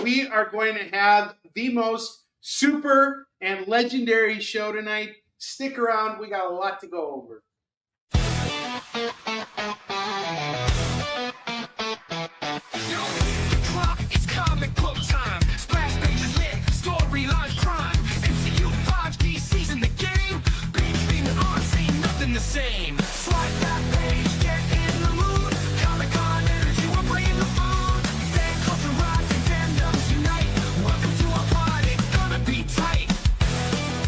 we are going to have the most super and legendary show tonight. Stick around. We got a lot to go over. Same. Swipe that page, get in the mood. Comic-Con energy, we're bringing the food. Fan culture rise and fandoms unite. Welcome to our party, it's gonna be tight.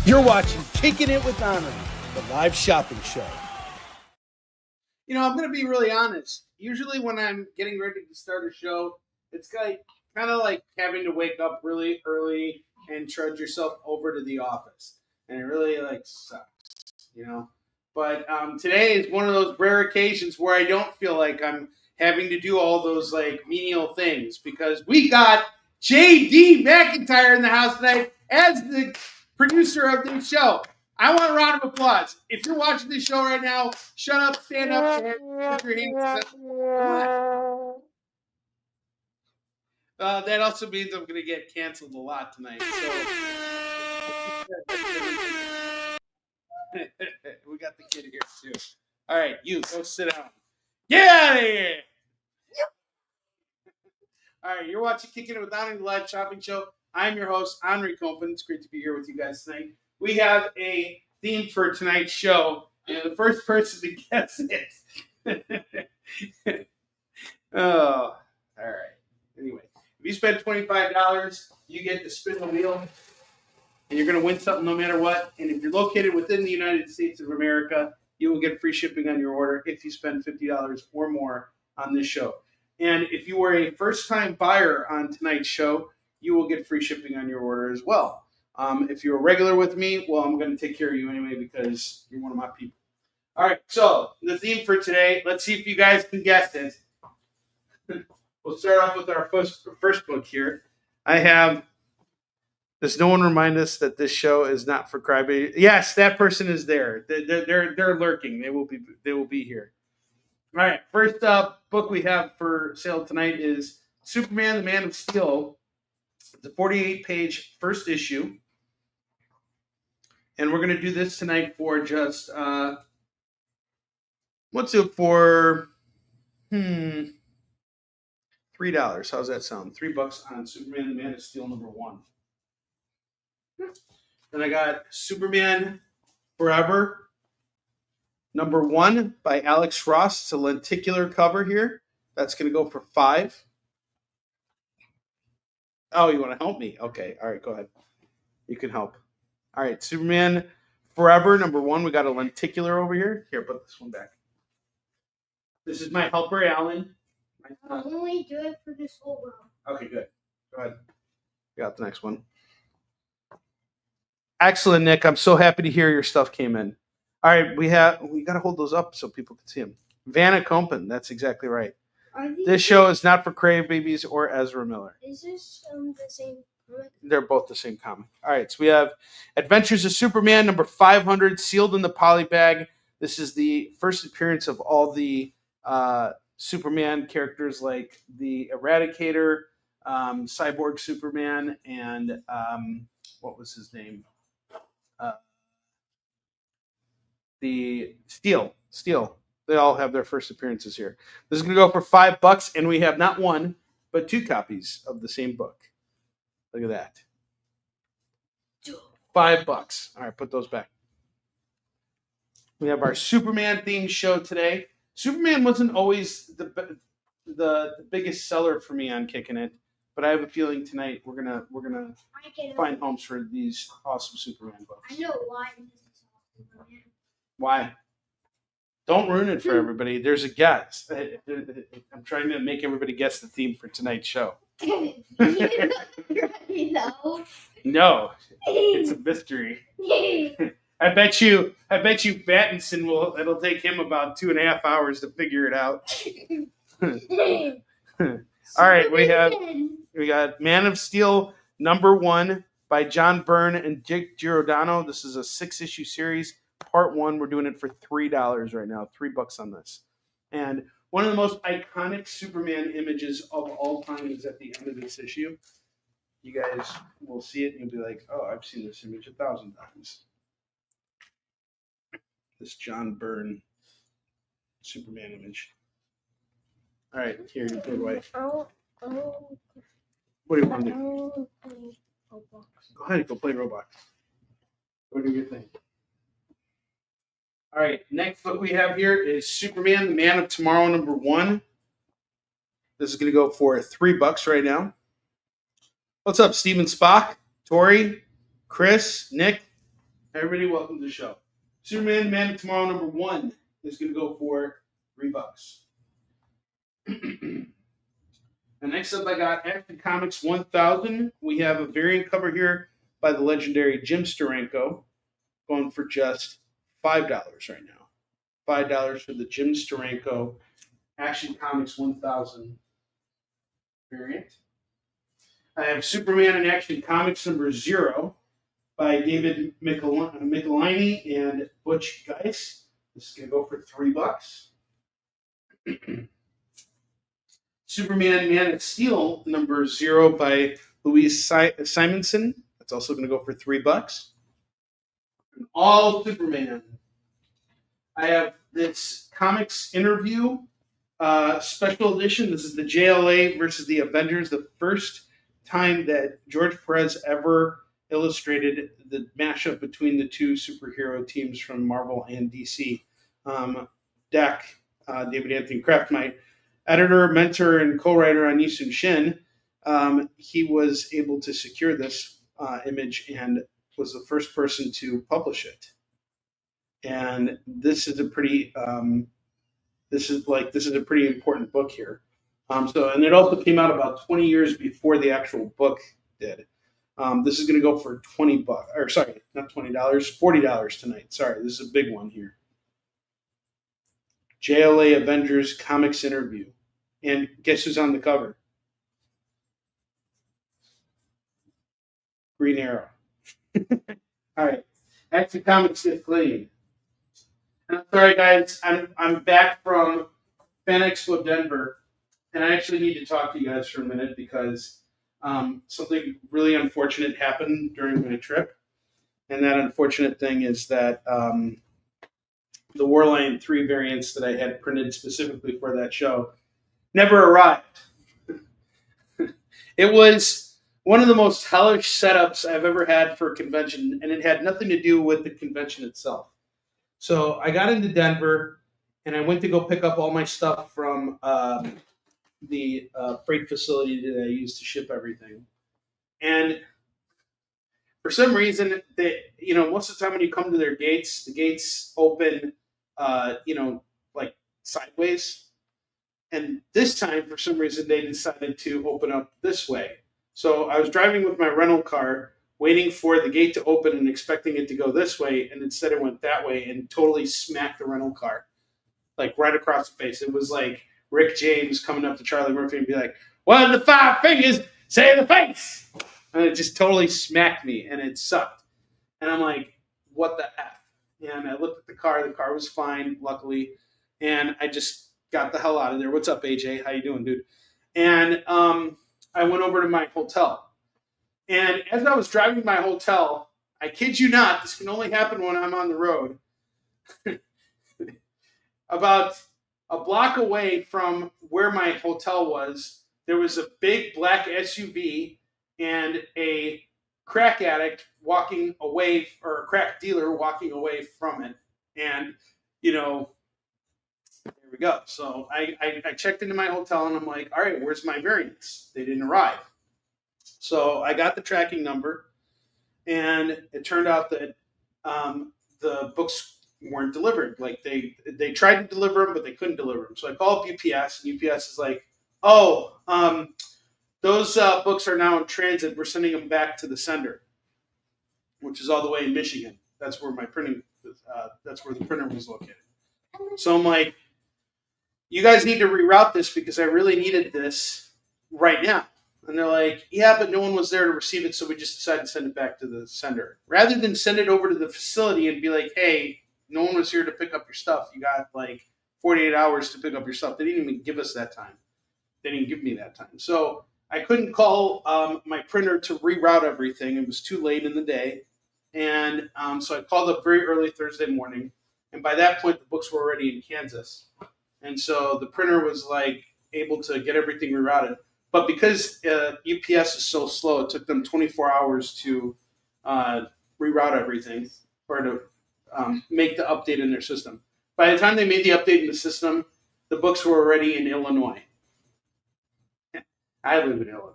You're watching Kickin It With Onrie, the live shopping show. You know, I'm going to be really honest. Usually when I'm getting ready to start a show, it's kind of like having to wake up really early and trudge yourself over to the office. And it really, sucks, you know? But today is one of those rare occasions where I don't feel like I'm having to do all those menial things, because we got J.D. McIntyre in the house tonight as the producer of this show. I want a round of applause. If you're watching this show right now, shut up, stand up, and put your hands up. That also means I'm going to get canceled a lot tonight. So. We got the kid here too. All right, you go sit down. Get out of here. All right, you're watching Kickin It With Onrie, the live shopping show. I'm your host, Onrie Kompan. It's great to be here with you guys tonight. We have a theme for tonight's show, and the first person to guess it. Oh, all right. Anyway, if you spend $25, you get to spin the wheel. And you're going to win something no matter what. And if you're located within the United States of America, you will get free shipping on your order if you spend $50 or more on this show. And if you are a first-time buyer on tonight's show, you will get free shipping on your order as well. If you're a regular with me, well, I'm going to take care of you anyway because you're one of my people. All right, so the theme for today, let's see if you guys can guess it. We'll start off with our first book here. I have... Does no one remind us that this show is not for crybabies? Yes, that person is there. They're lurking. They will be here. All right. First book we have for sale tonight is Superman: The Man of Steel. It's a 48-page first issue, and we're going to do this tonight for just what's it for? $3. How's that sound? $3 on Superman: The Man of Steel #1. Then I got Superman Forever #1 by Alex Ross. It's a lenticular cover here. That's going to go for $5. Oh, you want to help me? Okay. All right, go ahead. You can help. All right, Superman Forever #1. We got a lenticular over here. Here, put this one back. This is my helper, Alan. I'll only do it for this whole row. Okay, good. Go ahead. You got the next one. Excellent, Nick. I'm so happy to hear your stuff came in. All right, we got to hold those up so people can see them. Onrie Kompan, that's exactly right. This show is not for crybabies or Ezra Miller. Is this the same comic? They're both the same comic. All right, so we have Adventures of Superman #500, sealed in the poly bag. This is the first appearance of all the Superman characters, like the Eradicator, Cyborg Superman, and what was his name? The Steel. They all have their first appearances here. This is going to go for $5, and we have not one, but 2 copies of the same book. Look at that. $5. All right, put those back. We have our Superman themed show today. Superman wasn't always the biggest seller for me on Kickin' It, but I have a feeling tonight we're gonna find homes for these awesome Superman books. I know why. Why? Don't ruin it for everybody. There's a guess. I'm trying to make everybody guess the theme for tonight's show. No, it's a mystery. I bet you Battinson it'll take him about 2.5 hours to figure it out. All right, we got Man of Steel #1 by John Byrne and Dick Giordano. This is a 6-issue series. Part 1, we're doing it for $3 right now. $3 on this. And one of the most iconic Superman images of all time is at the end of this issue. you guys will see it and you'll be like, oh, I've seen this image 1,000 times. This John Byrne Superman image. All right, here, you put it away. Oh, What do you want to do? oh, Go ahead, go play Roblox. Go do your thing. All right, next book we have here is Superman, the Man of Tomorrow, #1. This is going to go for $3 right now. What's up, Steven Spock, Tori, Chris, Nick? Everybody, welcome to the show. Superman, Man of Tomorrow, #1 is going to go for $3. And next up, I got Action Comics 1000. We have a variant cover here by the legendary Jim Steranko, going for just $5 right now. $5 for the Jim Steranko Action Comics 1000 variant. I have Superman in Action Comics #0 by David Michelini and Butch Geis. This is going to go for $3. Superman Man of Steel #0 by Louise Simonson. That's also going to go for $3. And all Superman. I have this comics interview special edition. This is the JLA versus the Avengers, the first time that George Perez ever illustrated the mashup between the two superhero teams from Marvel and DC. David Anthony Kraft, my editor, mentor, and co-writer on Yisun Shin, he was able to secure this image and was the first person to publish it. And this is a pretty this is a pretty important book here. And it also came out about 20 years before the actual book did. This is going to go for $20, or sorry, not $20, $40 tonight. Sorry, this is a big one here. JLA Avengers Comics Interview. And guess who's on the cover? Green Arrow. All right. Action Comics Get Clean. And I'm sorry, guys. I'm back from Fan Expo Denver, and I actually need to talk to you guys for a minute because something really unfortunate happened during my trip. And that unfortunate thing is that the Warline 3 variants that I had printed specifically for that show never arrived. It was one of the most hellish setups I've ever had for a convention, and it had nothing to do with the convention itself. So I got into Denver, and I went to go pick up all my stuff from the freight facility that I use to ship everything. And for some reason, most of the time when you come to their gates, the gates open, like sideways. And this time, for some reason, they decided to open up this way. So I was driving with my rental car, waiting for the gate to open and expecting it to go this way, and instead it went that way and totally smacked the rental car, like right across the face. It was like Rick James coming up to Charlie Murphy and be like, "One of the 5 fingers, say the face!" And it just totally smacked me, and it sucked. And I'm like, what the F? And I looked at the car was fine, luckily, and I just got the hell out of there. What's up, AJ? How you doing, dude? And I went over to my hotel. And as I was driving to my hotel, I kid you not, this can only happen when I'm on the road. About a block away from where my hotel was, there was a big black SUV and a crack addict walking away, or a crack dealer walking away from it. And, there we go. So I checked into my hotel and I'm like, all right, where's my variants? They didn't arrive. So I got the tracking number, and it turned out that the books weren't delivered. Like they tried to deliver them, but they couldn't deliver them. So I called UPS, and UPS is like, "Oh, those books are now in transit. We're sending them back to the sender, which is all the way in Michigan. That's where my printing. That's where the printer was located." So I'm like, "You guys need to reroute this because I really needed this right now." And they're like, "Yeah, but no one was there to receive it, so we just decided to send it back to the sender." Rather than send it over to the facility and be like, "Hey, no one was here to pick up your stuff. You got like 48 hours to pick up your stuff." They didn't even give us that time. They didn't give me that time. So I couldn't call my printer to reroute everything. It was too late in the day. And so I called up very early Thursday morning. And by that point, the books were already in Kansas. And so the printer was like able to get everything rerouted. But because UPS is so slow, it took them 24 hours to reroute everything or to make the update in their system. By the time they made the update in the system, the books were already in Illinois. I live in Illinois.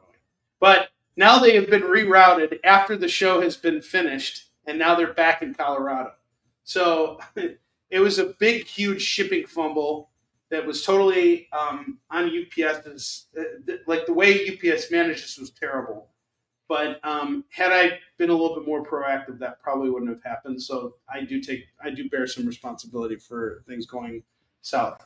But now they have been rerouted after the show has been finished, and now they're back in Colorado. So it was a big, huge shipping fumble that was totally on UPS's. Like the way UPS managed this was terrible. But had I been a little bit more proactive, that probably wouldn't have happened. So I do bear some responsibility for things going south.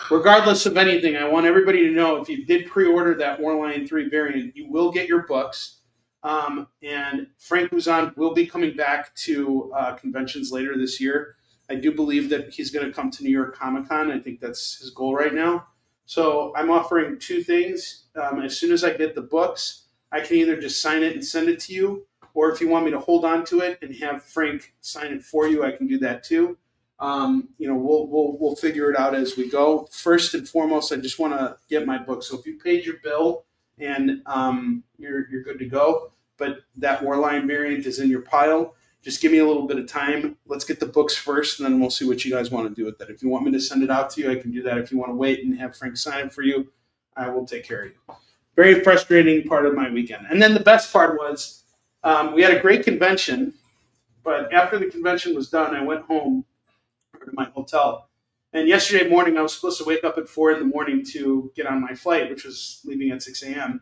Regardless of anything, I want everybody to know if you did pre-order that Warline 3 variant, you will get your books. And Frank Guzan will be coming back to conventions later this year. I do believe that he's going to come to New York Comic Con. I think that's his goal right now. So I'm offering two things. As soon as I get the books, I can either just sign it and send it to you, or if you want me to hold on to it and have Frank sign it for you, I can do that too. We'll figure it out as we go. First and foremost, I just want to get my book. So if you paid your bill and you're good to go, but that Warline variant is in your pile, just give me a little bit of time. Let's get the books first, and then we'll see what you guys want to do with it. If you want me to send it out to you, I can do that. If you want to wait and have Frank sign it for you, I will take care of you. Very frustrating part of my weekend. And then the best part was we had a great convention, but after the convention was done, I went home to my hotel. And yesterday morning, I was supposed to wake up at 4 in the morning to get on my flight, which was leaving at 6 a.m.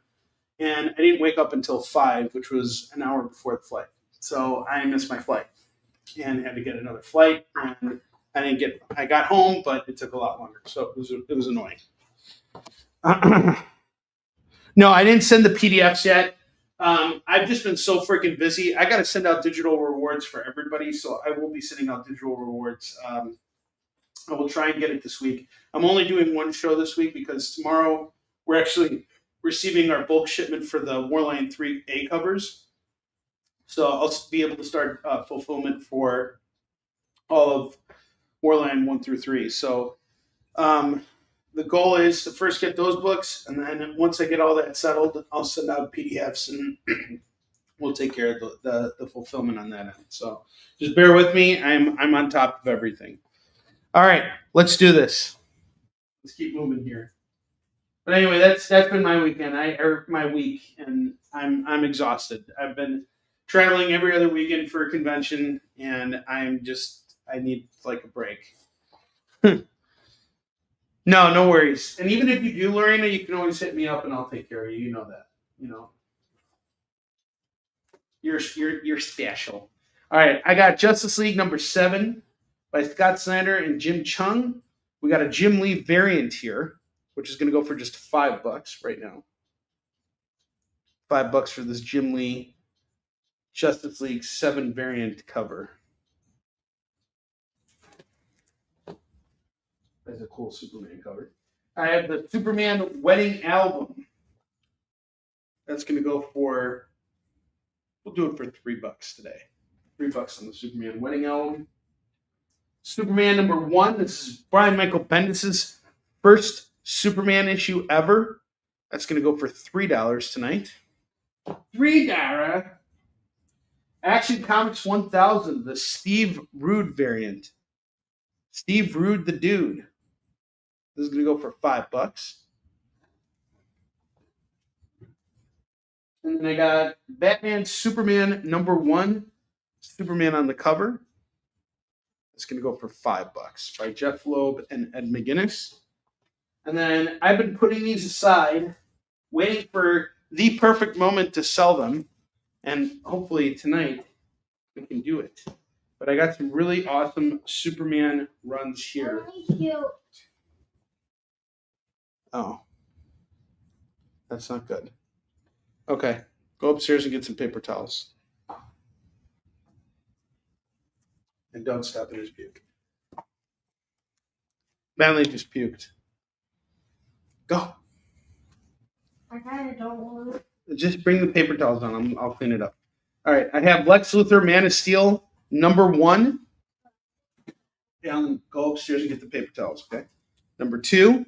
And I didn't wake up until 5, which was an hour before the flight. So I missed my flight and had to get another flight. And I got home, but it took a lot longer. So it was annoying. No, I didn't send the PDFs yet. I've just been so freaking busy. I got to send out digital rewards for everybody, so I will be sending out digital rewards. I will try and get it this week. I'm only doing one show this week because tomorrow we're actually receiving our bulk shipment for the Warline 3A covers. So I'll be able to start fulfillment for all of Warline 1 through 3. So the goal is to first get those books, and then once I get all that settled, I'll send out PDFs, and we'll take care of the fulfillment on that end. So just bear with me. I'm on top of everything. All right, let's do this. Let's keep moving here. But anyway, that's been my weekend. My week, and I'm exhausted. I've been traveling every other weekend for a convention, and I need like a break. No worries. And even if you do, Lorena, you can always hit me up and I'll take care of you. You know that. You know. You're special. All right, I got Justice League number 7 by Scott Snyder and Jim Chung. We got a Jim Lee variant here, which is going to go for just $5 right now. $5 for this Jim Lee Justice League 7 variant cover. That's a cool Superman cover. I have the Superman Wedding Album. That's going to go for, we'll do it for $3 today. $3 on the Superman Wedding Album. Superman number 1. This is Brian Michael Bendis' first Superman issue ever. That's going to go for $3 tonight. $3. Action Comics 1000, the Steve Rude variant. Steve Rude the Dude. This is going to go for $5. And then I got Batman Superman number 1, Superman on the cover. It's going to go for $5 by Jeff Loeb and Ed McGuinness. And then I've been putting these aside, waiting for the perfect moment to sell them. And hopefully tonight we can do it. But I got some really awesome Superman runs here. Oh. That's not good. Okay. Go upstairs and get some paper towels. And don't stop in his puke. Manly just puked. Go. I kind of don't want to. Just bring the paper towels on. I'll clean it up. All right. I have Lex Luthor, Man of Steel, number 1. Alan, go upstairs and get the paper towels, okay? Number 2.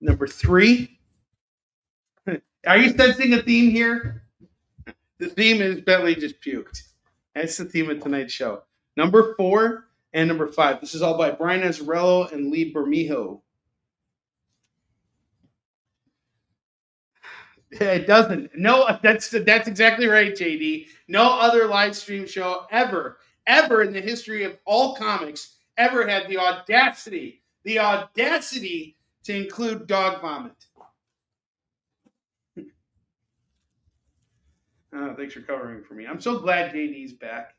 Number 3. Are you sensing a theme here? The theme is Bentley just puked. That's the theme of tonight's show. Number 4 and number 5. This is all by Brian Azzarello and Lee Bermejo. It doesn't. No, that's exactly right, JD. No other live stream show ever in the history of all comics ever had the audacity to include dog vomit. Thanks for covering for me. I'm so glad JD's back.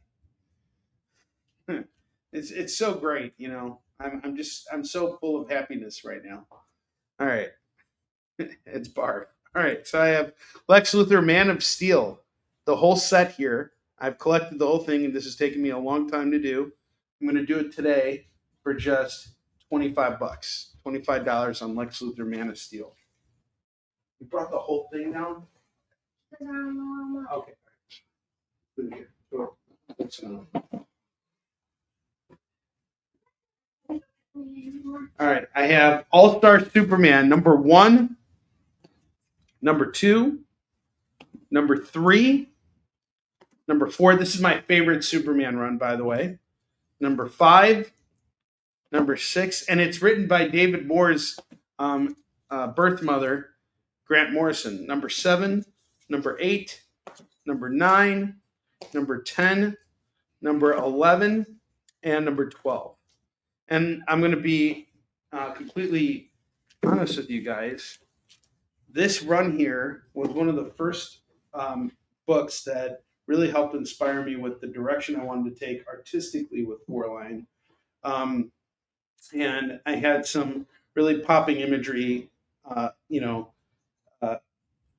It's so great, you know. I'm so full of happiness right now. All right. It's Barb. All right, so I have Lex Luthor, Man of Steel, the whole set here. I've collected the whole thing, and this has taken me a long time to do. I'm going to do it today for just $25, $25 on Lex Luthor, Man of Steel. You brought the whole thing down? Because I don't know how much. Okay. Put it here. Sure. All right, I have All-Star Superman, number 1. Number 2, number 3, number 4. This is my favorite Superman run, by the way. Number 5, number 6, and it's written by David Moore's birth mother, Grant Morrison. Number 7, number 8, number 9, number 10, number 11, and number 12. And I'm going to be completely honest with you guys. This run here was one of the first books that really helped inspire me with the direction I wanted to take artistically with Fourline. And I had some really popping imagery, come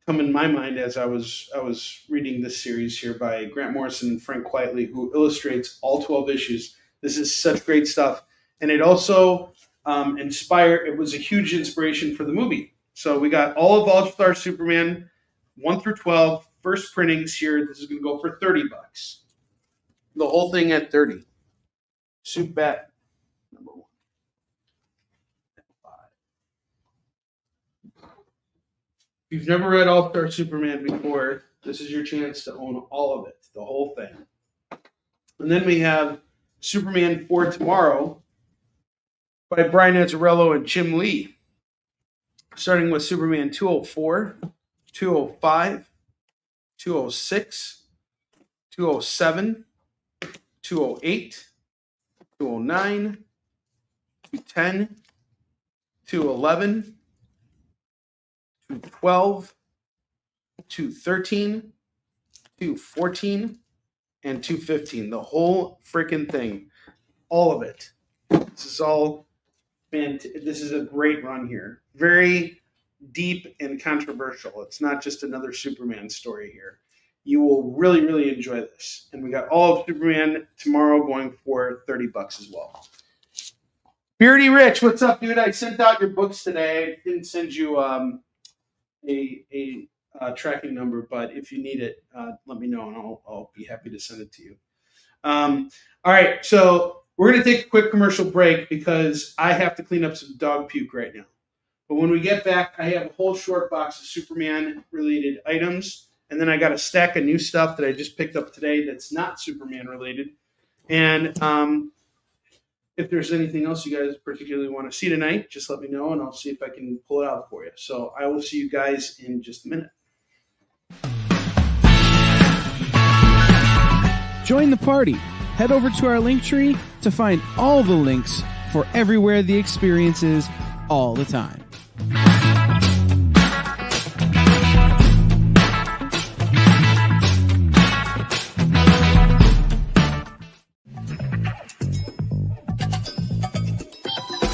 in my mind as I was reading this series here by Grant Morrison and Frank Quitely, who illustrates all 12 issues. This is such great stuff. And it also it was a huge inspiration for the movie. So we got all of All-Star Superman 1 through 12, first printings here. This is going to go for $30. The whole thing at $30. Soup Bat number 1. If you've never read All-Star Superman before, this is your chance to own all of it, the whole thing. And then we have Superman for Tomorrow by Brian Azzarello and Jim Lee. Starting with Superman 204, 205, 206, 207, 208, 209, 210, 211, 212, 213, 214, and 215. The whole freaking thing. All of it. This is all... this is a great run here. Very deep and controversial. It's not just another Superman story here. You will really, really enjoy this. And we got all of Superman Tomorrow going for $30 as well. Beardy Rich, what's up, dude? I sent out your books today. I didn't send you a tracking number, but if you need it, let me know, and I'll be happy to send it to you. All right, so we're going to take a quick commercial break because I have to clean up some dog puke right now. But when we get back, I have a whole short box of Superman-related items, and then I got a stack of new stuff that I just picked up today that's not Superman-related. And if there's anything else you guys particularly want to see tonight, just let me know, and I'll see if I can pull it out for you. So I will see you guys in just a minute. Join the party. Head over to our Linktree to find all the links for everywhere the experience is all the time.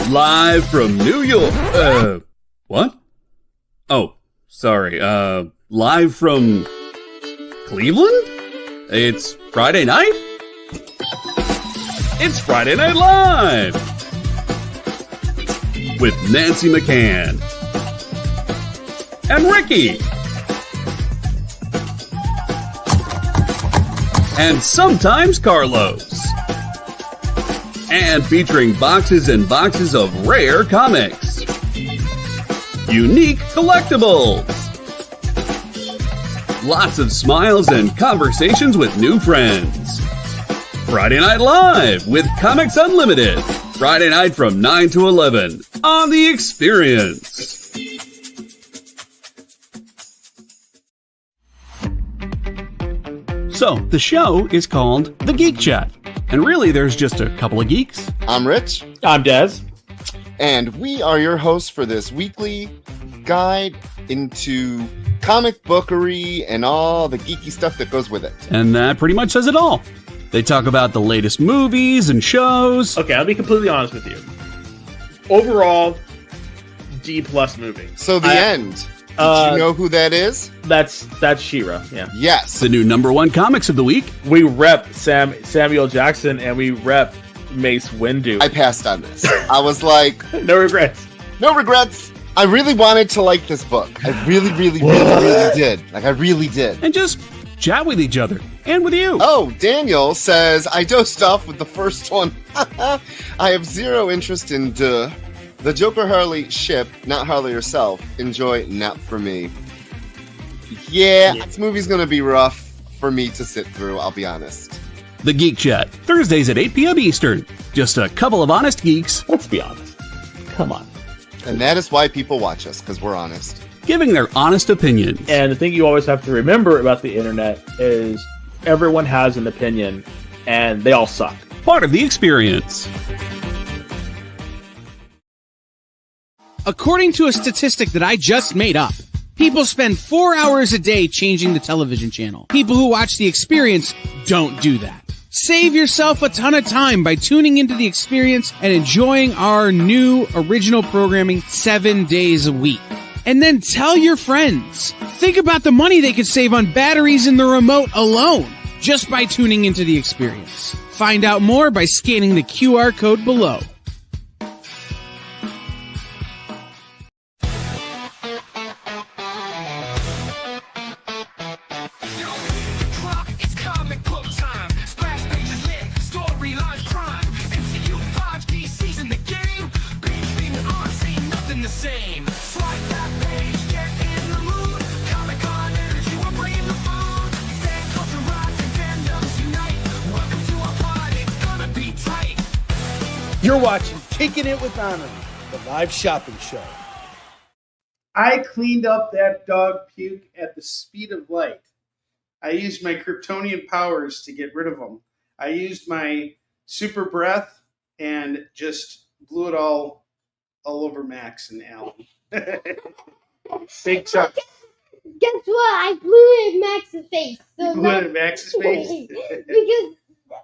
Live from New York. What? Oh, sorry. Live from Cleveland? It's Friday night? It's Friday Night Live! With Nancy McCann. and Ricky. And sometimes Carlos. And featuring boxes and boxes of rare comics. Unique collectibles. Lots of smiles and conversations with new friends. Friday Night Live with Comics Unlimited. Friday night from 9 to 11 on The Experience. So, the show is called The Geek Chat. And really, there's just a couple of geeks. I'm Rich, I'm Dez. and we are your hosts for this weekly guide into comic bookery and all the geeky stuff that goes with it. And that pretty much says it all. They talk about the latest movies and shows. Okay, I'll be completely honest with you. Overall, D+ movie. So the end. Did you know who that is? That's She-Ra. Yeah, Yes. The new #1 comics of the week. we rep Samuel Jackson and we rep Mace Windu. I passed on this. I was like, No regrets. no regrets. I really wanted to like this book. I really did. Like, I really did. And just chat with each other. And with you. Oh, Daniel says, I dosed off with the first one. I have zero interest in the Joker Harley ship, not Harley herself. Enjoy, not for me. Yeah, this movie's gonna be rough for me to sit through, I'll be honest. The Geek Chat. Thursdays at 8 p.m. Eastern. Just a couple of honest geeks Let's be honest. Come on. And that is why people watch us, because we're honest. giving their honest opinions. And the thing you always have to remember about the internet is everyone has an opinion, and they all suck. Part of the experience. According to a statistic that I just made up, people spend 4 hours a day changing the television channel. People who watch The Experience don't do that. Save yourself a ton of time by tuning into The Experience and enjoying our new original programming 7 days a week. And then tell your friends. Think about the money they could save on batteries in the remote alone just by tuning into The Experience. Find out more by scanning the QR code below. It's comic book time. Splash pages lit, storyline prime. MCU 5D season the game. Big thing on, ain't nothing the same. Swipe that page, get in the mood. Comic-Con energy, we're bringing the food. Fan culture rise and fandoms unite. Welcome to our party, it's gonna be tight. You're watching Kickin It With Onrie, the live shopping show. I cleaned up that dog puke at the speed of light. I used my Kryptonian powers to get rid of them. I used my super breath and just blew it all over Max and Alan. Big chunk. Guess what? I blew it in Max's face. So You blew it in Max's face? because,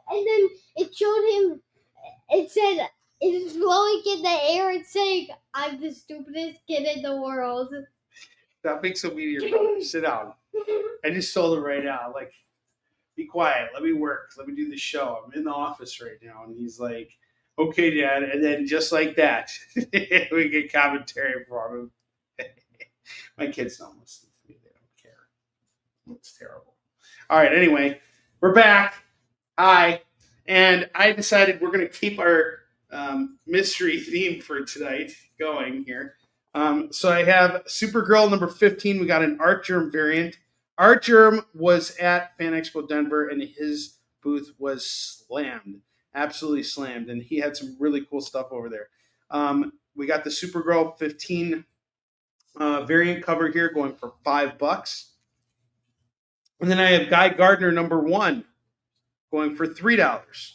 and then it showed him. It said it's blowing in the air and saying, "I'm the stupidest kid in the world." That makes so mean to your brother. Sit down. I just told him right now, like, be quiet. Let me work. Let me do the show. I'm in the office right now. And he's like, okay, Dad. And then just like that, we get commentary from him. My kids don't listen to me. They don't care. It's terrible. All right. Anyway, we're back. Hi. And I decided we're going to keep our mystery theme for tonight going here. So I have Supergirl number 15. We got an Art Germ variant. Art Germ was at Fan Expo Denver, and his booth was slammed, absolutely slammed, and he had some really cool stuff over there. We got the Supergirl 15 variant cover here going for $5. And then I have Guy Gardner number 1 going for $3.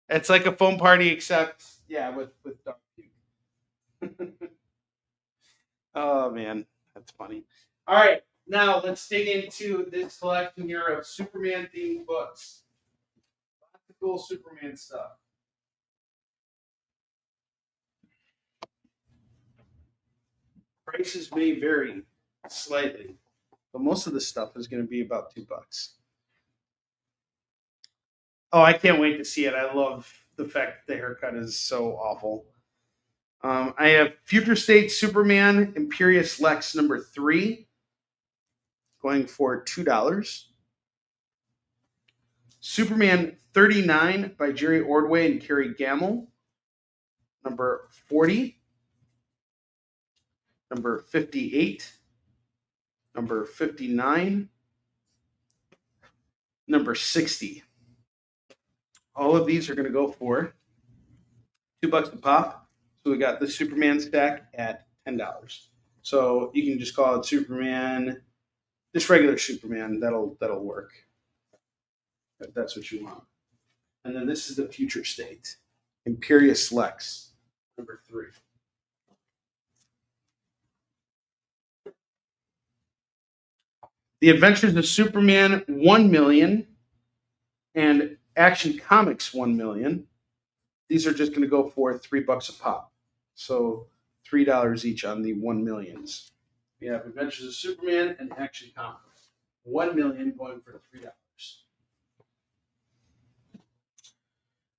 It's like a foam party, except, yeah, with dog puke. Oh, man. That's funny. All right. Now, let's dig into this collection here of Superman-themed books. Lots of cool Superman stuff. Prices may vary slightly, but most of the stuff is going to be about $2. Oh, I can't wait to see it. I love the fact that the haircut is so awful. I have Future State Superman Imperious Lex number 3, going for $2. Superman 39 by Jerry Ordway and Kerry Gamble, number 40. Number 58. Number 59. Number 60. All of these are going to go for $2 a pop. So we got the Superman stack at $10. So you can just call it Superman, just regular Superman. That'll work. If that's what you want. And then this is the Future State, Imperious Lex, number 3. The Adventures of Superman 1 million and Action Comics 1 million. These are just going to go for $3 a pop. So $3 each on the 1 millions. We have Adventures of Superman and Action Comics. 1 million going for $3.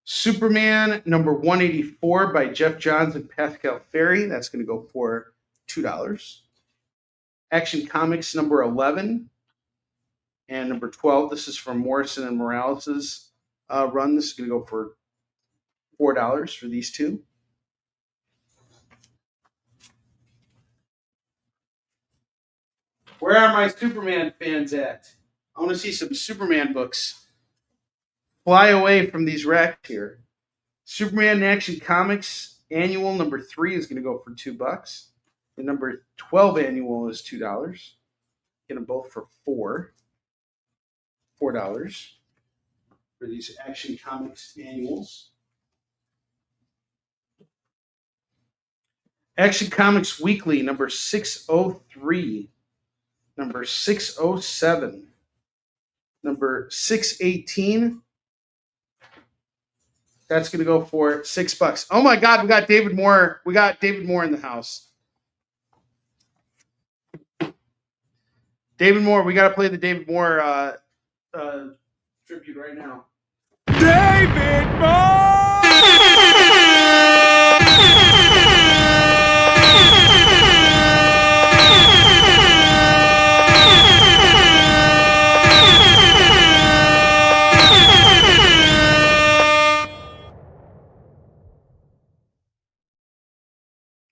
Superman number 184 by Jeff Johns and Pascal Ferry. That's going to go for $2. Action Comics number 11 and number 12. This is from Morrison and Morales' run. This is going to go for $4 for these two. Where are my Superman fans at? I want to see some Superman books. Fly away from these racks here. Superman Action Comics annual number 3 is going to go for $2. The number 12 annual is $2. Get them both for $4 for these Action Comics annuals. Action Comics Weekly number 603, number 607, number 618. That's going to go for $6. Oh my God, we got David Moore. We got David Moore in the house. David Moore, we got to play the David Moore tribute right now. David Moore!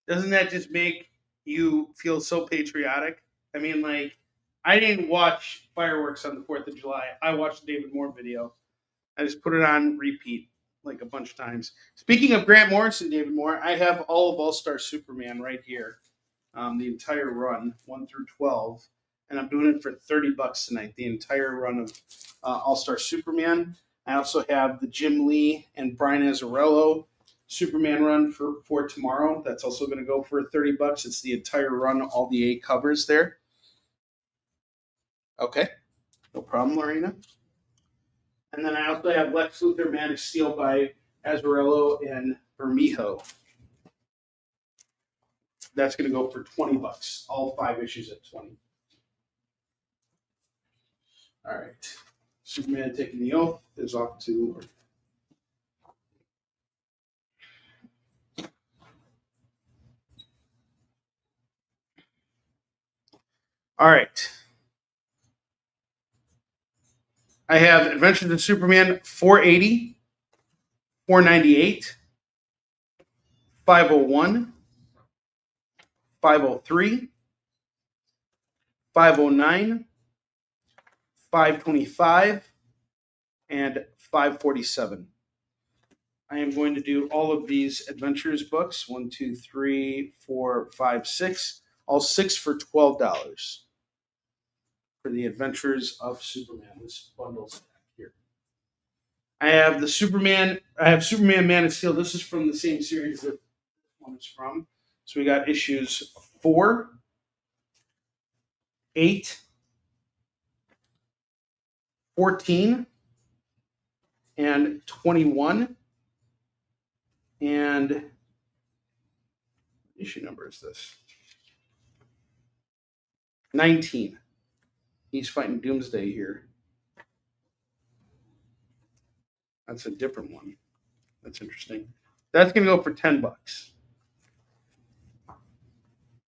Doesn't that just make you feel so patriotic? I mean, like, I didn't watch fireworks on the 4th of July. I watched the David Moore video. I just put it on repeat like a bunch of times. Speaking of Grant Morrison, David Moore, I have all of All-Star Superman right here. The entire run, 1 through 12. And I'm doing it for $30 tonight, the entire run of All-Star Superman. I also have the Jim Lee and Brian Azzarello Superman run for tomorrow. That's also going to go for $30. It's the entire run, all the 8 covers there. Okay, no problem, Lorena. And then I also have Lex Luthor Man of Steel by Azzarello and Bermejo. That's going to go for $20. All 5 issues at $20. All right. Superman Taking the Oath is off to. All right. I have Adventures of Superman 480, 498, 501, 503, 509, 525, and 547. I am going to do all of these adventures books 1, 2, 3, 4, 5, 6, all 6 for $12 for the Adventures of Superman. This bundle's back here. I have Superman Man of Steel. This is from the same series that this one is from. So we got issues 4, 8, 14, and 21. And what issue number is this? 19. He's fighting Doomsday here. That's a different one. That's interesting. That's going to go for $10.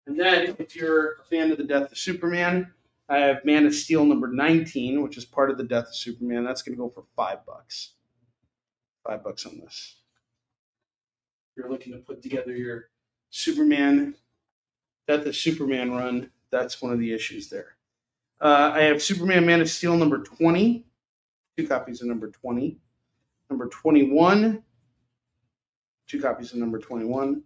And then, if you're a fan of the Death of Superman, I have Man of Steel number 19, which is part of the Death of Superman. That's going to go for $5. $5 on this. If you're looking to put together your Superman, Death of Superman run, that's one of the issues there. I have Superman Man of Steel number 20, 2 copies of number 20. Number 21, 2 copies of number 21.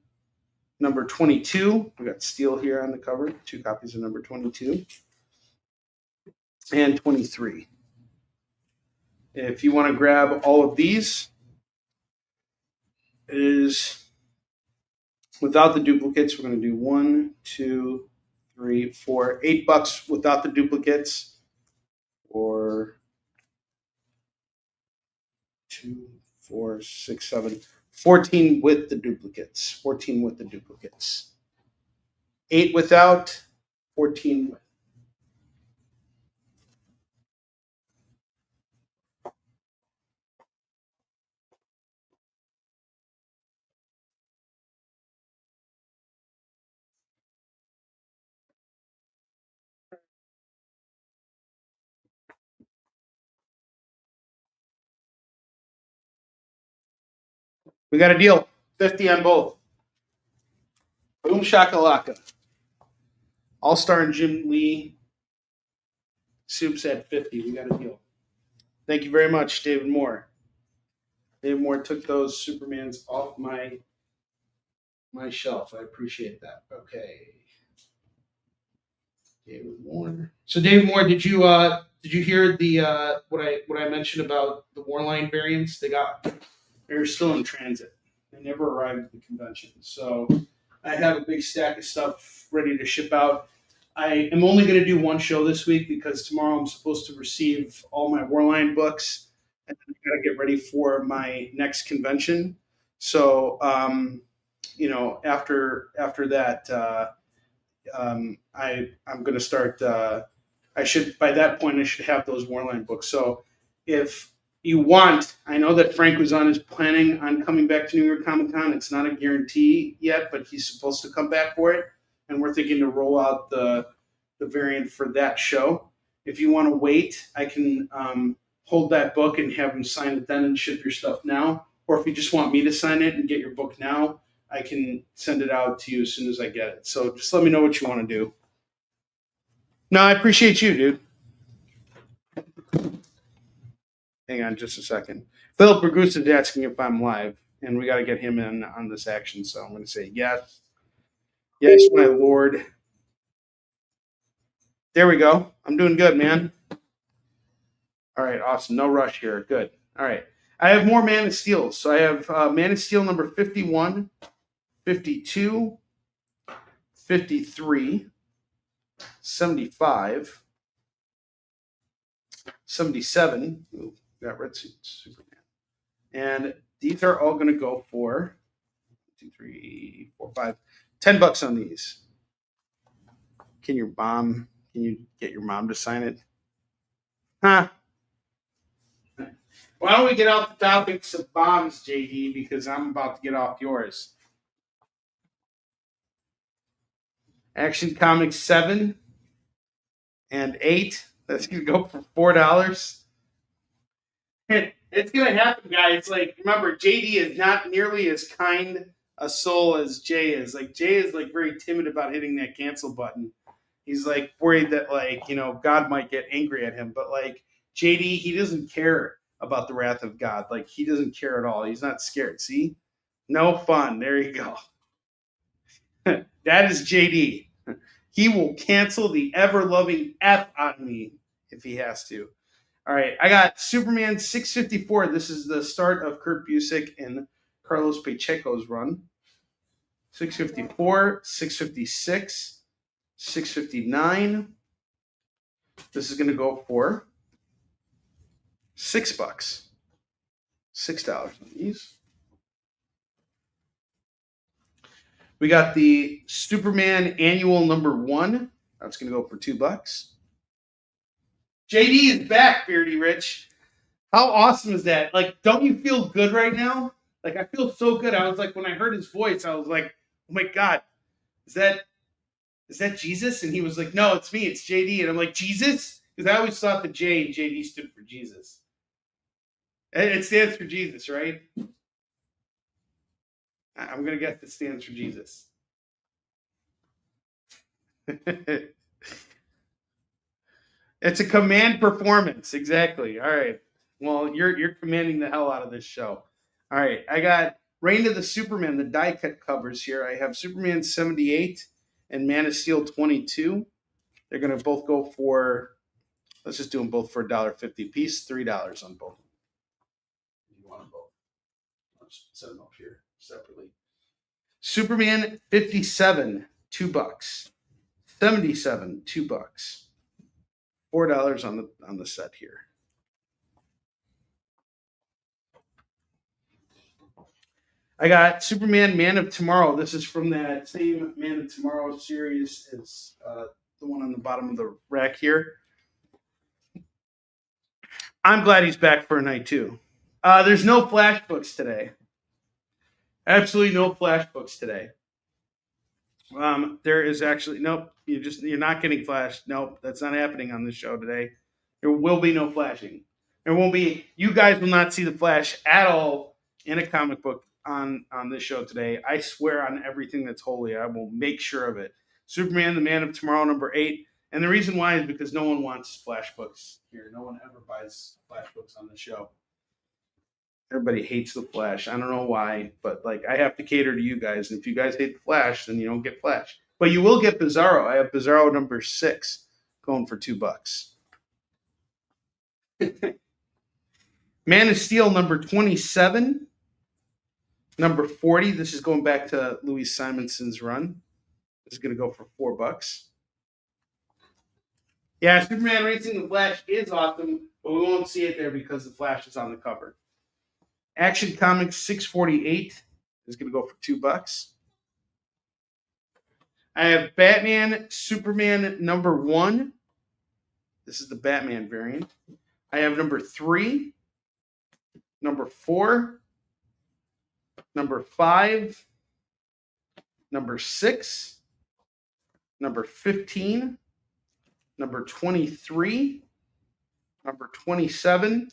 Number 22, we got Steel here on the cover, 2 copies of number 22. And 23. If you want to grab all of these, it is without the duplicates. We're going to do 1, 2, 3, 4, $8 without the duplicates, or 2, 4, 6, 7, 14 with the duplicates. 14 with the duplicates. 8 without, 14 with. We got a deal. 50 on both. Boom shakalaka. All-Star and Jim Lee. Soups at 50. We got a deal. Thank you very much, David Moore. David Moore took those Supermans off my shelf. I appreciate that. Okay. David Moore. So David Moore, did you hear the what I mentioned about the Warline variants? They're still in transit. They never arrived at the convention. So I have a big stack of stuff ready to ship out. I am only going to do one show this week because tomorrow I'm supposed to receive all my Warline books, and then I got to get ready for my next convention. So, after that, I'm going to start. By that point I should have those Warline books. So, if you want, I know that Frank Wazan is planning on coming back to New York Comic Con. It's not a guarantee yet, but he's supposed to come back for it. And we're thinking to roll out the variant for that show. If you want to wait, I can hold that book and have him sign it then and ship your stuff now. Or if you just want me to sign it and get your book now, I can send it out to you as soon as I get it. So just let me know what you want to do. No, I appreciate you, dude. Hang on just a second. Philip Bergus is asking if I'm live, and we got to get him in on this action. So I'm going to say yes. Yes, my lord. There we go. I'm doing good, man. All right, awesome. No rush here. Good. All right. I have more Man of Steel. So I have Man of Steel number 51, 52, 53, 75, 77. Ooh, got red suit Superman. And these are all going to go for 2, 3, 4, 5, $10 on these. Can you get your mom to sign it? Huh? Why don't we get off the topics of bombs, JD, because I'm about to get off yours. Action Comics 7 and 8. That's going to go for $4. It's going to happen, guys. Like, remember, JD is not nearly as kind a soul as Jay is. Like, Jay is, like, very timid about hitting that cancel button. He's, like, worried that, like, God might get angry at him. But, like, JD, he doesn't care about the wrath of God. Like, he doesn't care at all. He's not scared. See? No fun. There you go. That is JD. He will cancel the ever-loving F on me if he has to. All right, I got Superman 654. This is the start of Kurt Busiek and Carlos Pacheco's run. 654, 656, 659. This is going to go for $6. $6 on these. We got the Superman Annual number 1. That's going to go for $2. JD is back, Beardy Rich. How awesome is that? Like, don't you feel good right now? Like, I feel so good. I was like, when I heard his voice, I was like, oh my God, is that is that Jesus? And he was like, no, it's me, it's JD. And I'm like, Jesus? Because I always thought the J in JD stood for Jesus. It stands for Jesus, right? I'm going to guess it stands for Jesus. It's a command performance. Exactly. All right. Well, you're commanding the hell out of this show. All right. I got Reign of the Superman, the die cut covers here. I have Superman 78 and Man of Steel 22. They're going to both go for, let's just do them both for $1.50 a piece, $3 on both. You want them both? I'll just set them up here separately. Superman 57, $2. 77, $2. $4 on the set here. I got Superman Man of Tomorrow. This is from that same Man of Tomorrow series as the one on the bottom of the rack here. I'm glad he's back for a night too. There's no flash books today. Absolutely no flash books today. There is actually nope. You're not getting flash. Nope, that's not happening on this show today. There will be no flashing. There won't be. You guys will not see the flash at all in a comic book on this show today. I swear on everything that's holy. I will make sure of it. Superman, the Man of Tomorrow, number 8. And the reason why is because no one wants flash books here. No one ever buys flash books on the show. Everybody hates the Flash. I don't know why, but like I have to cater to you guys. And if you guys hate the Flash, then you don't get Flash. But you will get Bizarro. I have Bizarro number 6 going for $2. Man of Steel number 27. Number 40. This is going back to Louis Simonson's run. This is going to go for $4. Yeah, Superman Racing the Flash is awesome, but we won't see it there because the Flash is on the cover. Action Comics 648 is going to go for $2. I have Batman Superman number 1. This is the Batman variant. I have number 3, number 4, number 5, number 6, number 15, number 23, number 27.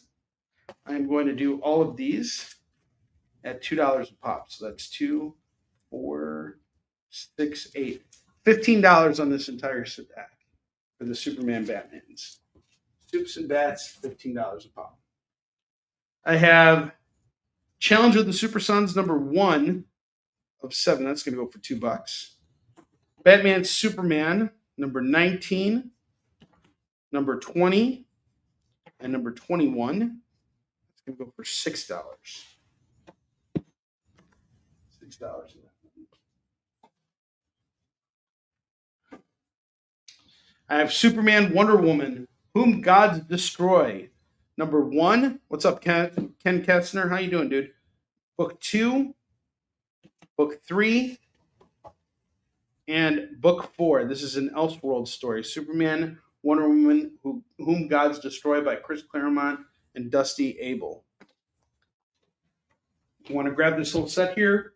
I'm going to do all of these at $2 a pop. So that's 2, 4, 6, 8. $15 on this entire stack for the Superman Batmans. Soups and Bats, $15 a pop. I have Challenge of the Super Sons number 1 of 7. That's going to go for $2. Batman Superman number 19, number 20, and number 21. It's going to go for $6. $6. I have Superman Wonder Woman, Whom Gods Destroy. Number 1. What's up, Ken Kessner? How you doing, dude? Book 2, Book 3, and Book 4. This is an Elseworld story. Superman, Wonder Woman, Whom Gods Destroy by Chris Claremont and Dusty Abel. You want to grab this little set here?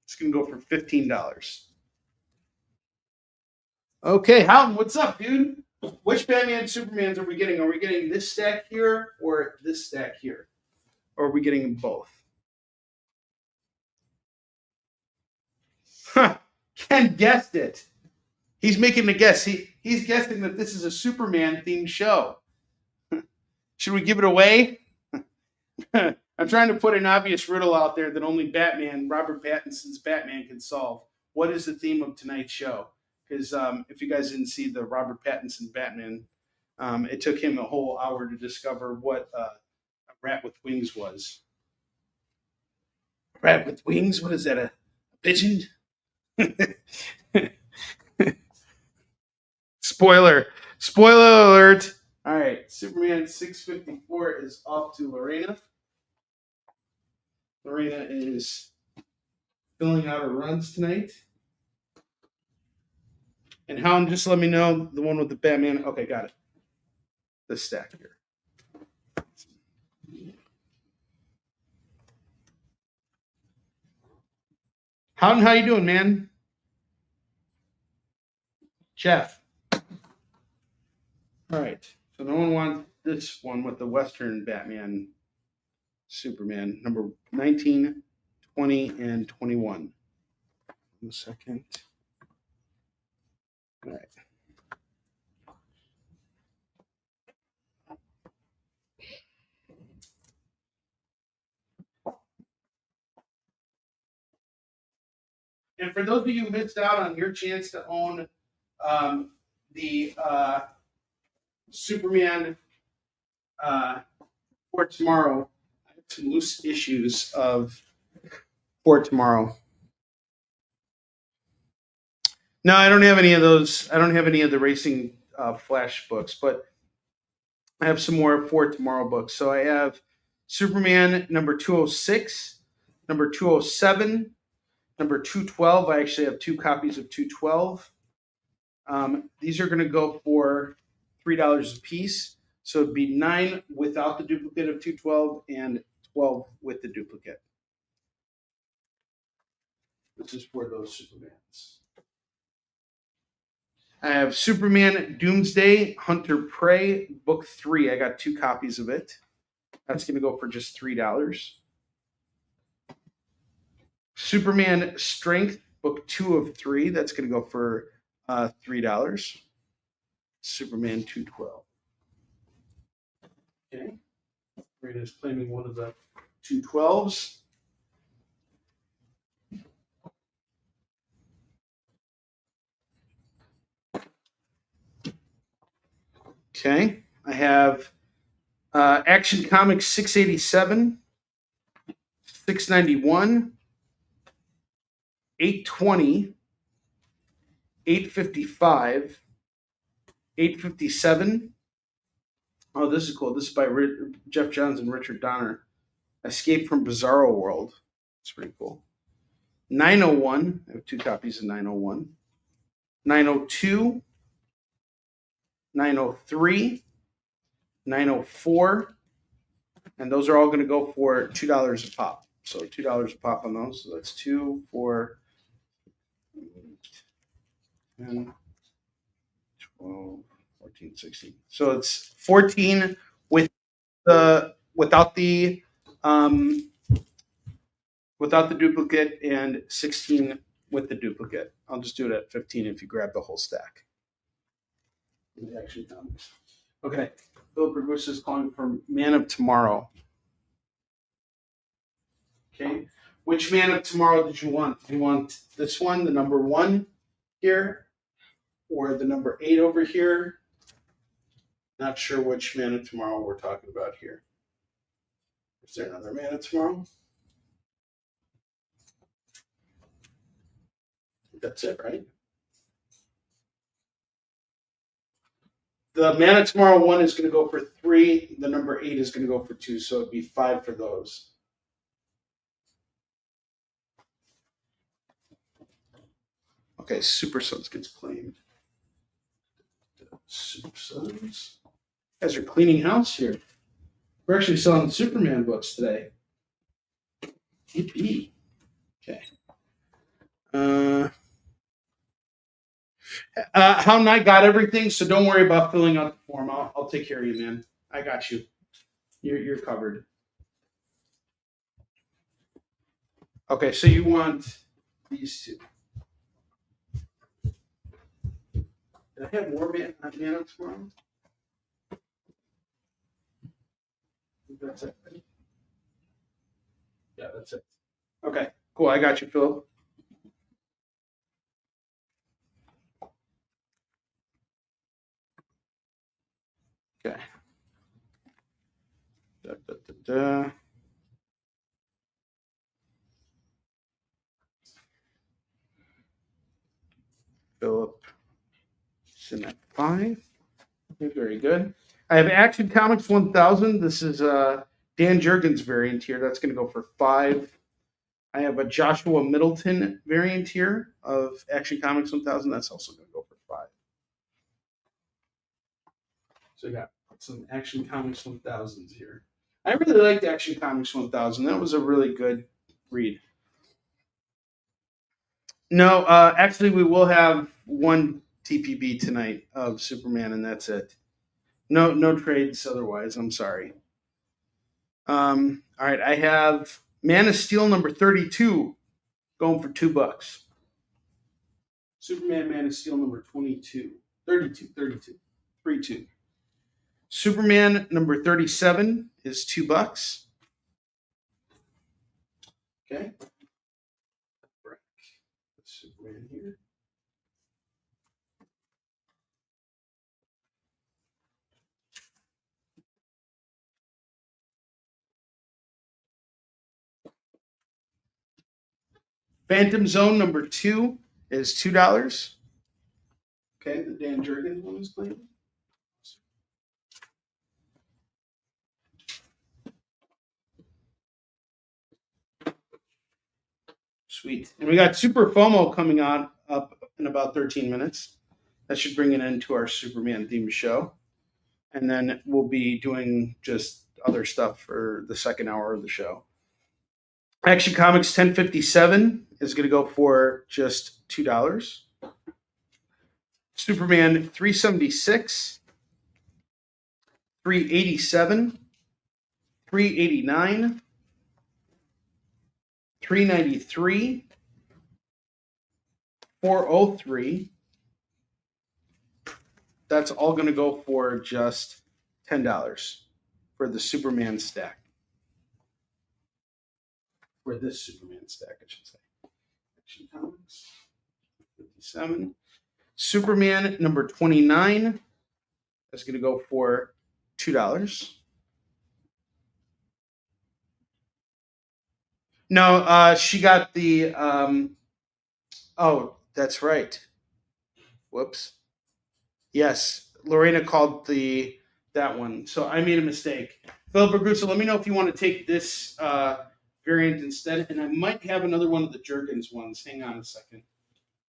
It's going to go for $15. Okay, Houghton, what's up, dude? Which Batman Supermans are we getting? Are we getting this stack here or this stack here? Or are we getting them both? Huh. Ken guessed it. He's making a guess. He's guessing that this is a Superman-themed show. Should we give it away? I'm trying to put an obvious riddle out there that only Batman, Robert Pattinson's Batman, can solve. What is the theme of tonight's show? Because if you guys didn't see the Robert Pattinson Batman, it took him a whole hour to discover what a rat with wings was. A rat with wings? What is that, a pigeon? Spoiler alert. All right, Superman 654 is off to Lorena. Lorena is filling out her runs tonight. And Hound, just let me know the one with the Batman. Okay, got it. The stack here. Hound, how you doing, man? Jeff. All right. So no one wants this one with the Western Batman, Superman, number 19, 20, and 21. 1 second. All right. And for those of you who missed out on your chance to own the Superman for tomorrow, I have some loose issues of for tomorrow. No, I don't have any of those. I don't have any of the racing flash books, but I have some more for tomorrow books. So I have Superman number 206, number 207, number 212. I actually have 2 copies of 212. These are going to go for $3 a piece. So it'd be 9 without the duplicate of 212 and 12 with the duplicate. This is for those Supermans. I have Superman Doomsday Hunter Prey Book 3. I got 2 copies of it. That's going to go for just $3. Superman Strength Book 2 of 3. That's going to go for $3. Superman 212. Okay. Rita is claiming one of the 212s. Okay. I have Action Comics 687, 691, 820, 855, 857. Oh, this is cool. This is by Jeff Johns and Richard Donner. Escape from Bizarro World. It's pretty cool. 901. I have 2 copies of 901. 902. 903. 904. And those are all going to go for $2 a pop. So $2 a pop on those. So that's 2, 4, 10, 12, 14, 16. So it's 14 with the without the duplicate and 16 with the duplicate. I'll just do it at 15 if you grab the whole stack. Action Comics. Okay. Philip Ragusa is calling for Man of Tomorrow. Okay. Which Man of Tomorrow did you want? Do you want this one, the number 1 here, or the number 8 over here? Not sure which Man of Tomorrow we're talking about here. Is there another Man of Tomorrow? That's it, right? The Man of Tomorrow 1 is going to go for 3. The number 8 is going to go for 2, so it'd be 5 for those. Okay, Super Sons gets claimed. Super Sons. You guys are cleaning house here. We're actually selling Superman books today. Yippee. Okay. Hound Knight got everything, so don't worry about filling out the form. I'll take care of you, man. I got you. You're covered. Okay, so you want these 2. Did I have more Man of Tomorrow? That's it. Right? Yeah, that's it. Okay, cool. I got you, Phil. Okay. Philip. At 5. Okay, very good. I have Action Comics 1000. This is Dan Jurgens variant here. That's going to go for 5. I have a Joshua Middleton variant here of Action Comics 1000. That's also going to go for 5. So I got some Action Comics 1000s here. I really liked Action Comics 1000. That was a really good read. No, actually, we will have one TPB tonight of Superman, and that's it. No trades otherwise. I'm sorry. All right, I have Man of Steel number 32 going for $2. Superman Man of Steel number 22. 32. 3-2. Superman number 37 is $2. Okay. Right. Superman here. Phantom Zone number 2 is $2. Okay, the Dan Jurgens one is playing. Sweet. And we got Super FOMO coming on up in about 13 minutes. That should bring an end to our Superman themed show. And then we'll be doing just other stuff for the second hour of the show. Action Comics 1057 is going to go for just $2. Superman 376, 387, 389, 393, 403. That's all going to go for just $10 for the Superman stack. For this Superman stack, I should say. Action Comics 57. Superman number 29 is going to go for $2. No, she got the. Oh, that's right. Whoops. Yes, Lorena called that one, so I made a mistake. Philip Bergusa, let me know if you want to take this variant instead, and I might have another one of the Jurgens ones. Hang on a second.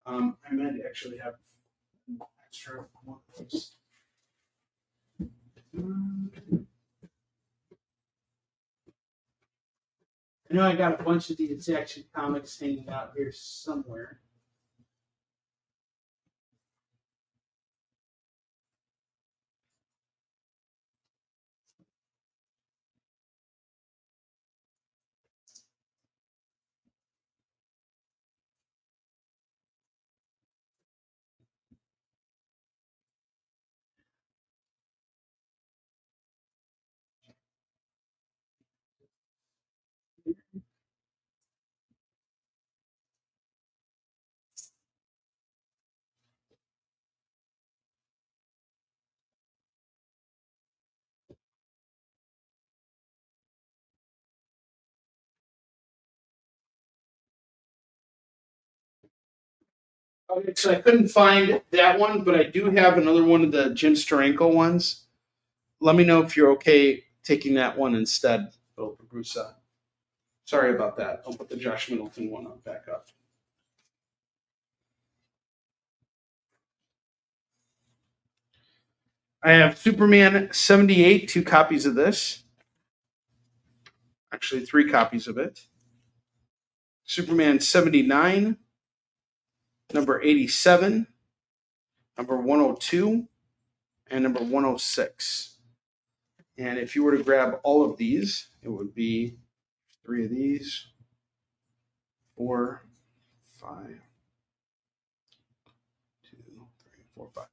I might actually have extra one of those. I know I got a bunch of these Action Comics hanging out here somewhere. Okay, so I couldn't find that one, but I do have another one of the Jim Steranko ones. Let me know if you're okay taking that one instead, Philip Bergusa. Sorry about that. I'll put the Josh Middleton one on back up. I have Superman 78, 2 copies of this. Actually, 3 copies of it. Superman 79, number 87, number 102, and number 106. And if you were to grab all of these, it would be 3 of these, 4, 5, 2, 3, 4, 5.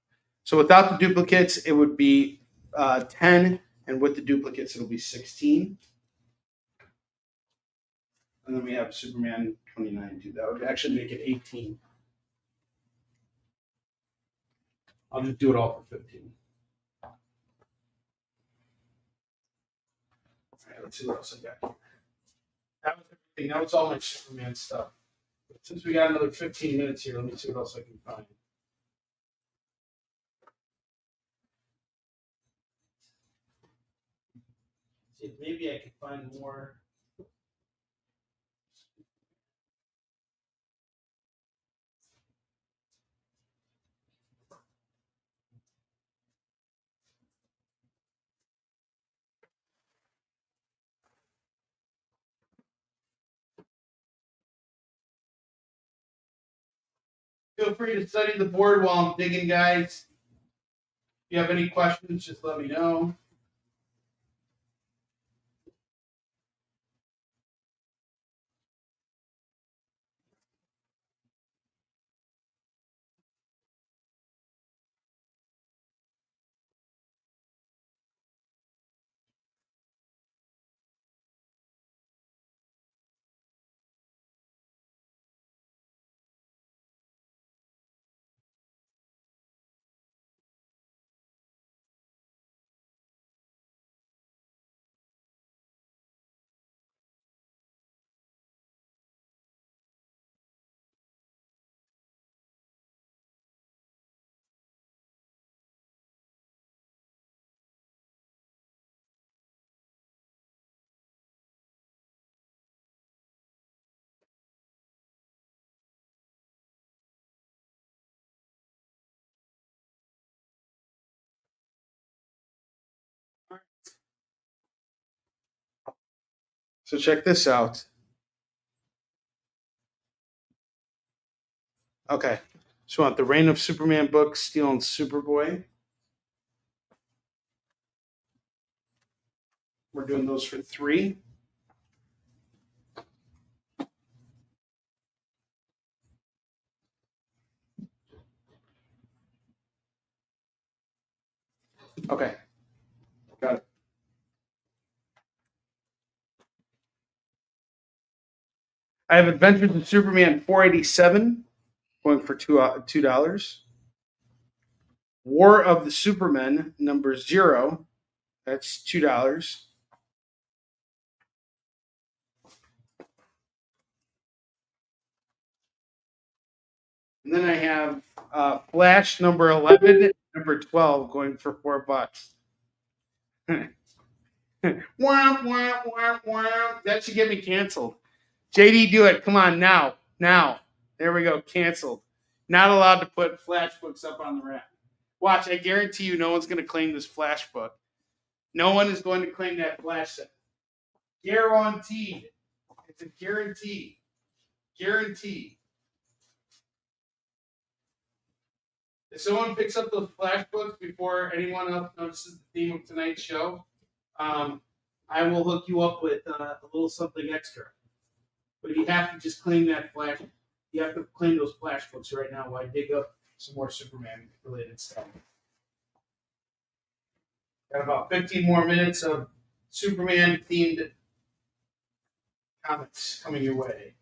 So without the duplicates, it would be 10, and with the duplicates, it'll be 16. And then we have Superman 29 too. That would actually make it 18. I'll just do it all for 15. All right, let's see what else I got here. That was everything. That was all my Superman stuff. Since we got another 15 minutes here, let me see what else I can find. See if maybe I can find more. Feel free to study the board while I'm digging, guys. If you have any questions, just let me know. So check this out. Okay. So I want the Reign of Superman book, Steel and Superboy. We're doing those for $3. Okay. Got it. I have Adventures of Superman 487 going for $2. War of the Supermen number 0. That's $2. And then I have Flash number 11, number 12 going for $4. Wah, wah, wah, wah. That should get me canceled. JD, do it. Come on, now. Now. There we go. Canceled. Not allowed to put Flash books up on the rack. Watch, I guarantee you no one's going to claim this Flash book. No one is going to claim that Flash set. Guaranteed. It's a guarantee. Guarantee. If someone picks up those Flash books before anyone else notices the theme of tonight's show, I will hook you up with a little something extra. But you have to just claim that Flash. You have to claim those Flash books right now while I dig up some more Superman-related stuff. Got about 15 more minutes of Superman-themed comics coming your way,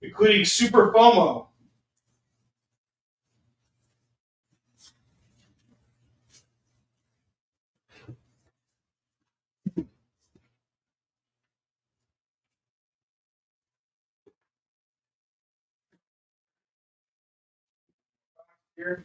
including Super FOMO. Here.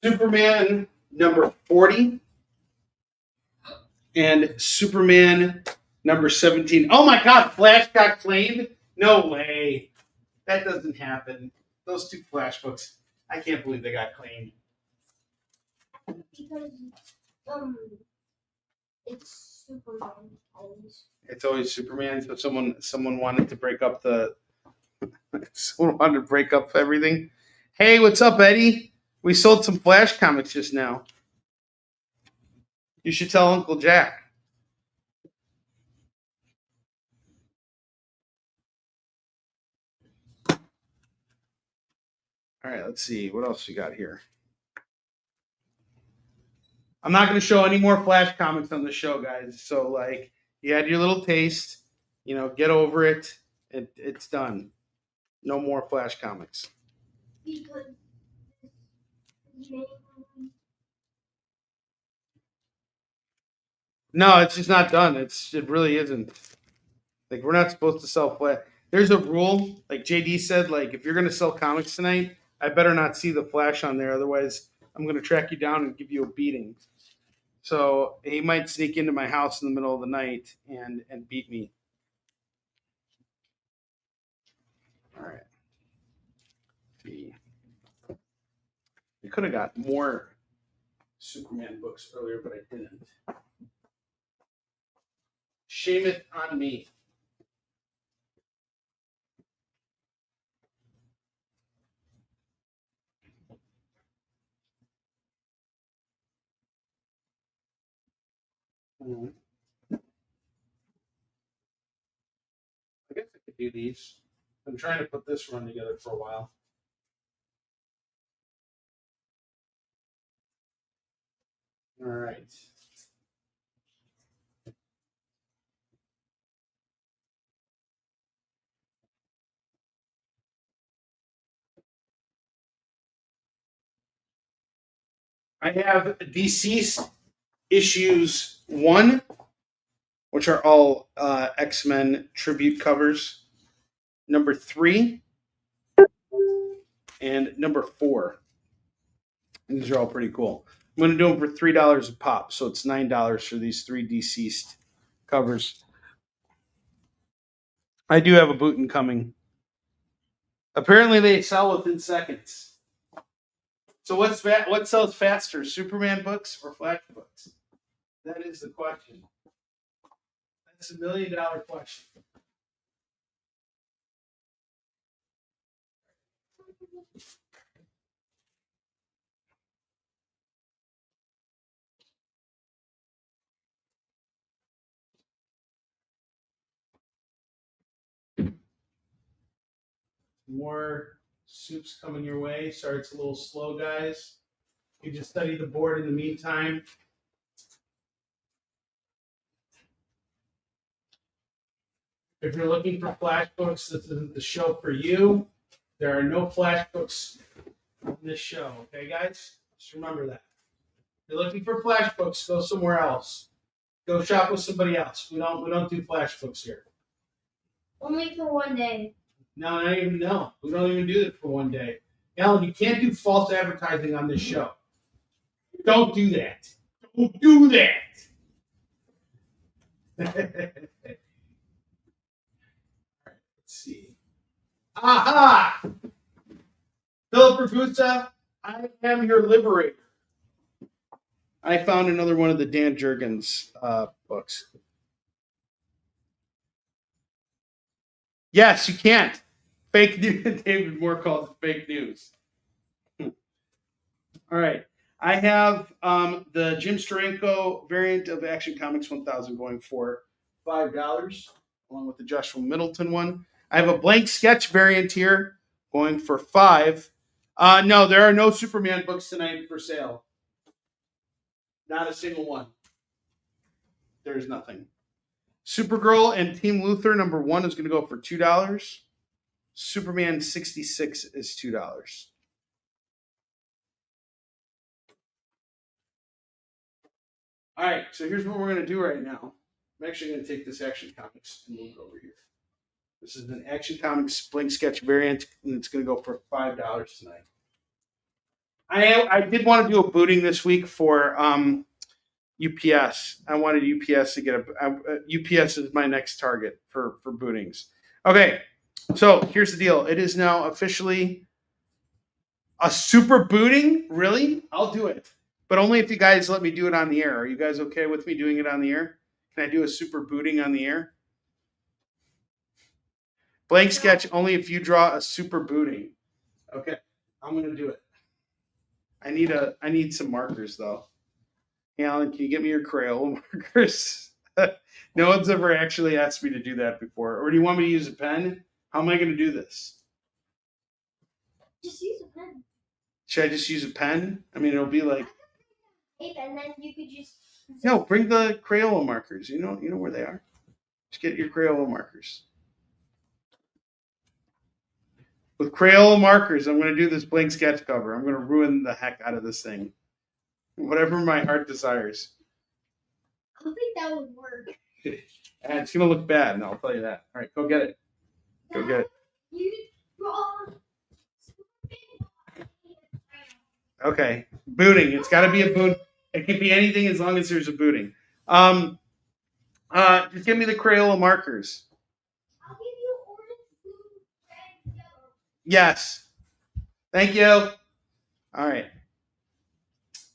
Superman number 40 and Superman number 17. Oh my God, Flash got claimed? No way. That doesn't happen. Those two Flash books, I can't believe they got claimed. Because it's Superman always. It's always Superman. So someone wanted to break up the someone wanted to break up everything. Hey, what's up, Eddie? We sold some Flash comics just now. You should tell Uncle Jack. All right, let's see. What else you got here? I'm not going to show any more Flash comics on the show, guys. So, like, you had your little taste. You know, get over it. It's done. No more Flash comics. Because No, it's just not done. It really isn't. Like, we're not supposed to sell Flash. There's a rule, like JD said, like if you're gonna sell comics tonight, I better not see the flash on there, otherwise I'm gonna track you down and give you a beating. So he might sneak into my house in the middle of the night and beat me. All right. We could have got more Superman books earlier, but I didn't. Shame it on me. I guess I could do these. I'm trying to put this run together for a while. All right. I have Deceased issues 1, which are all X-Men tribute covers. Number 3 and number 4. And these are all pretty cool. I'm going to do them for $3 a pop, so it's $9 for these 3 Deceased covers. I do have a Bootin coming. Apparently, they sell within seconds. So what sells faster, Superman books or Flash books? That is the question. That's $1 million question. More soups coming your way. Sorry, it's a little slow, guys. You just study the board in the meantime. If you're looking for flash books, this isn't the show for you. There are no flash books on this show. Okay, guys? Just remember that. If you're looking for flash books, go somewhere else. Go shop with somebody else. We don't do flash books here. Only for one day. No, not even no. We don't even do it for one day. Alan, you can't do false advertising on this show. Don't do that. Don't do that. Let's see. Aha! Philip Ragusa, I am your liberator. I found another one of the Dan Jurgens books. Yes, you can't. Fake news. David Moore calls it fake news. All right. I have the Jim Steranko variant of Action Comics 1000 going for $5, along with the Joshua Middleton one. I have a blank sketch variant here going for $5. No, there are no Superman books tonight for sale. Not a single one. There's nothing. Supergirl and Team Luthor number 1 is going to go for $2. Superman 66 is $2. All right, so here's what we're going to do right now. I'm actually going to take this Action Comics and move it over here. This is an Action Comics blank sketch variant, and it's going to go for $5 tonight. I did want to do a booting this week for UPS. I wanted UPS to get UPS is my next target for bootings. Okay, so here's the deal. It is now officially a super booting. Really? I'll do it. But only if you guys let me do it on the air. Are you guys okay with me doing it on the air? Can I do a super booting on the air? Blank sketch only if you draw a super booting. Okay, I'm gonna do it. I need some markers though. Hey, Alan, can you get me your Crayola markers? No one's ever actually asked me to do that before. Or do you want me to use a pen? How am I gonna do this? Just use a pen. Should I just use a pen? I mean, it'll be like. And then you could just. No, bring the Crayola markers. You know where they are. Just get your Crayola markers. With Crayola markers, I'm going to do this blank sketch cover. I'm going to ruin the heck out of this thing. Whatever my heart desires. I don't think that would work. And it's going to look bad, and I'll tell you that. All right, go get it. Go get it. Okay, booting. It's got to be a boot. It can be anything as long as there's a booting. Just give me the Crayola markers. I'll give you orange, blue, red, yellow. Yes. Thank you. All right.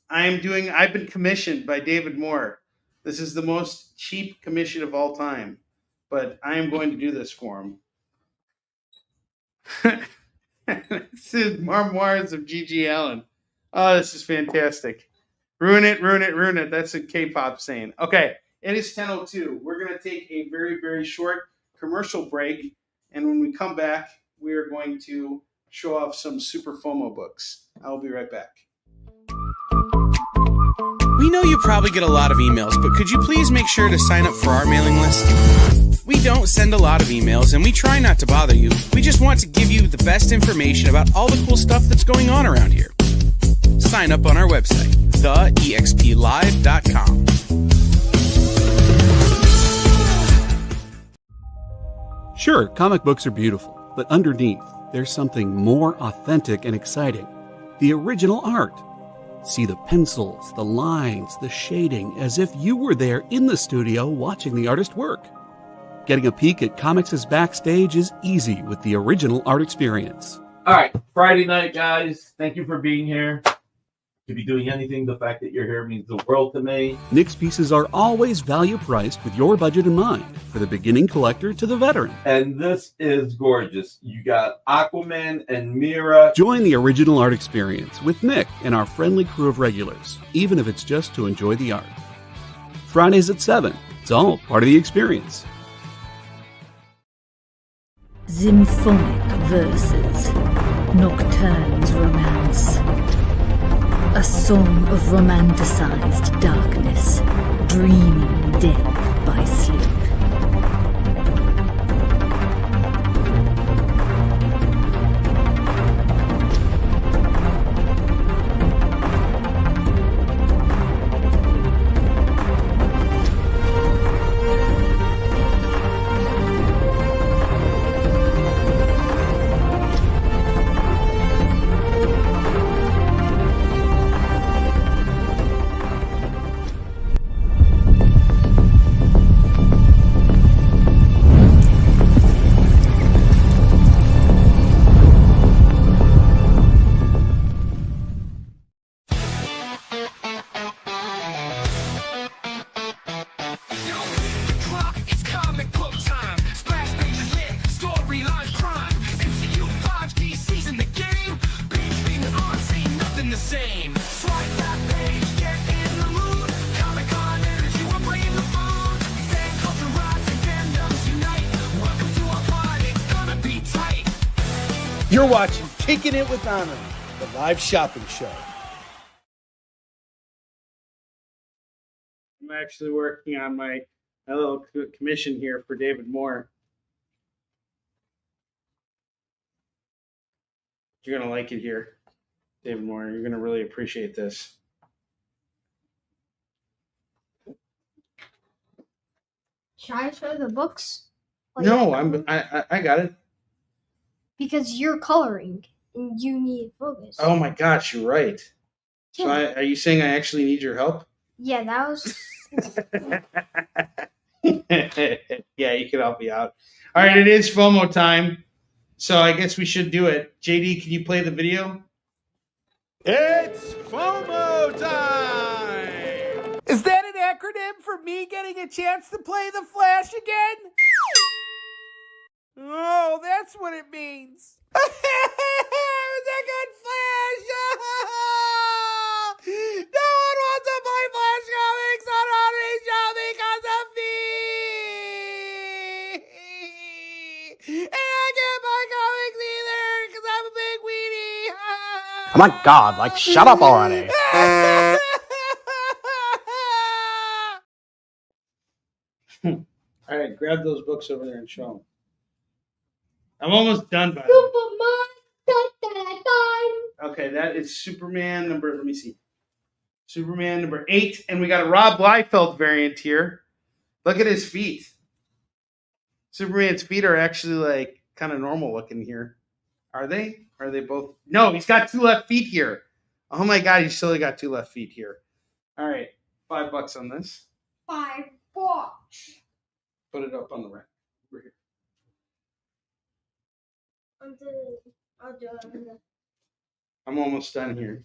I've been commissioned by David Moore. This is the most cheap commission of all time, but I am going to do this for him. This is Memoirs of G.G. Allen. Oh, this is fantastic. Ruin it, ruin it, ruin it. That's a K-pop saying. Okay, it is 10:02. We're going to take a very, very short commercial break, and when we come back, we are going to show off some Super FOMO books. I'll be right back. We know you probably get a lot of emails, but could you please make sure to sign up for our mailing list? We don't send a lot of emails, and we try not to bother you. We just want to give you the best information about all the cool stuff that's going on around here. Sign up on our website, theexplive.com. Sure, comic books are beautiful, but underneath, there's something more authentic and exciting. The original art. See the pencils, the lines, the shading, as if you were there in the studio watching the artist work. Getting a peek at comics' backstage is easy with the original art experience. All right, Friday night, guys. Thank you for being here. To be doing anything, the fact that you're here means the world to me. Nick's pieces are always value priced with your budget in mind, for the beginning collector to the veteran. And this is gorgeous. You got Aquaman and Mira. Join the original art experience with Nick and our friendly crew of regulars, even if it's just to enjoy the art. Fridays at 7. It's all part of the experience. Symphonic verses, Nocturne's romance. A song of romanticized darkness, dreaming death by sleep. You're watching Kickin It With Onrie, the live shopping show. I'm actually working on my little commission here for David Moore. You're going to like it here, David Moore. You're going to really appreciate this. Should I show the books? No, I got it. Because you're coloring and you need focus. Oh my gosh, you're right. So are you saying I actually need your help? Yeah, that was. Yeah, you can help me out. All right, it is FOMO time. So I guess we should do it. JD, can you play the video? It's FOMO time! Is that an acronym for me getting a chance to play the Flash again? Oh, that's what it means. It was a good Flash! No one wants to play Flash comics on Onrie Show because of me! And I can't buy comics either because I'm a big weenie! Oh my god, like, shut up already. All right, grab those books over there and show them. I'm almost done, by the way. Okay, that is Superman number, let me see. Superman number 8, and we got a Rob Liefeld variant here. Look at his feet. Superman's feet are actually like kind of normal looking here. Are they? Are they both? No, he's got 2 left feet here. Oh my God, he's still got 2 left feet here. All right, $5 on this. $5. Put it up on the rack. Over here. I'll do it. I'm almost done here.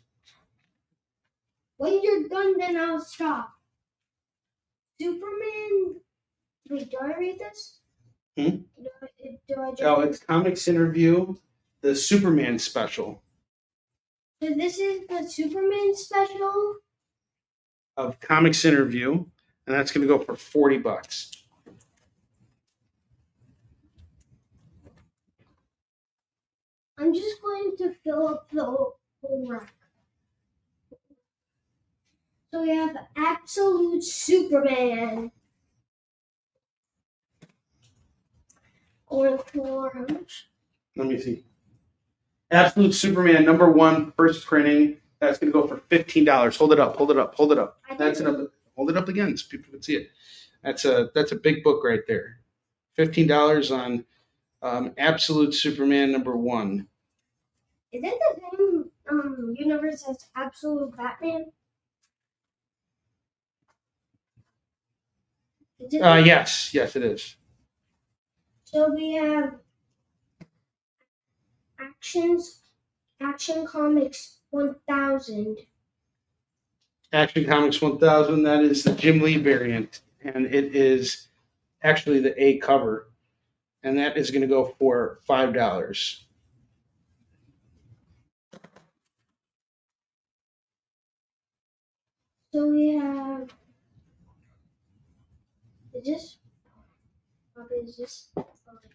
When you're done, then I'll stop. Superman. Wait, do I read this? Hmm? Do I just Oh, it's Comics Interview, the Superman special So this is the Superman special. of Comics Interview, and that's going to go for $40. I'm just going to fill up the whole rack. So we have Absolute Superman. Going for how much? Let me see. Absolute Superman #1, first printing. That's going to go for $15. Hold it up. Hold it up. Hold it up. That's enough. Hold it up again so people can see it. That's a big book right there. $15 on Absolute Superman #1. Is it the same universe as Absolute Batman? Is it Yes, it is. So we have Action Comics 1000. Action Comics 1000. That is the Jim Lee variant, and it is actually the A cover, and that is going to go for $5. So we have. Is this?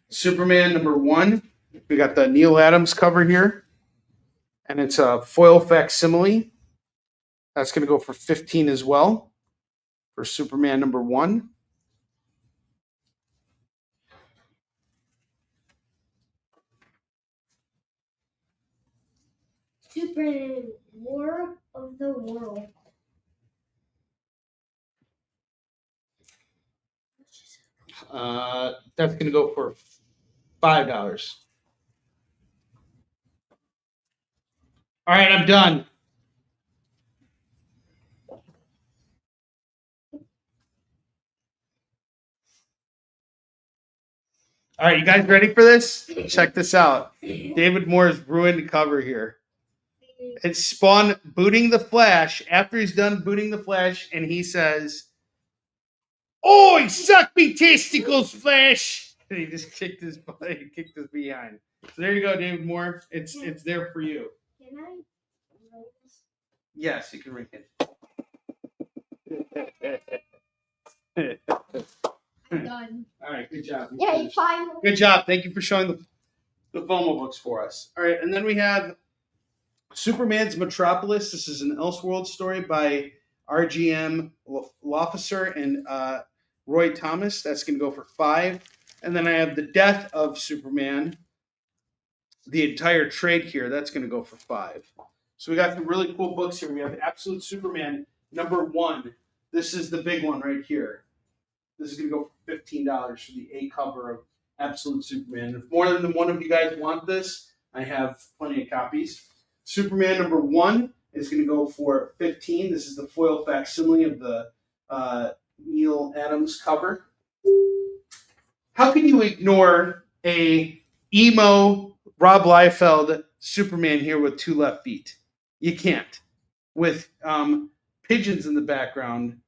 Superman #1. We got the Neil Adams cover here, and it's a foil facsimile. That's going to go for $15 as well for Superman #1. Superman War of the World. That's going to go for $5. All right, I'm done. All right, you guys ready for this? Check this out. David Moore's ruined cover here. It's Spawn booting the Flash after he's done booting the Flash, and he says, "Oi, suck me testicles, Flash!" And he just kicked his behind. So there you go, David Moore. It's there for you. Can I write this? Yes, you can read it. I'm done. All right, good job. Yeah, you fine. Good job. Thank you for showing the FOMO books for us. All right, and then we have Superman's Metropolis. This is an Elseworld story by RGM Lofficer and Roy Thomas. That's going to go for $5. And then I have The Death of Superman, the entire trade here. That's going to go for $5. So we got some really cool books here. We have Absolute Superman #1. This is the big one right here. This is going to go for $15 for the A cover of Absolute Superman. If more than one of you guys want this, I have plenty of copies. Superman #1 is going to go for $15. This is the foil facsimile of the Neil Adams cover. How can you ignore a emo Rob Liefeld Superman here with 2 left feet? You can't. With pigeons in the background,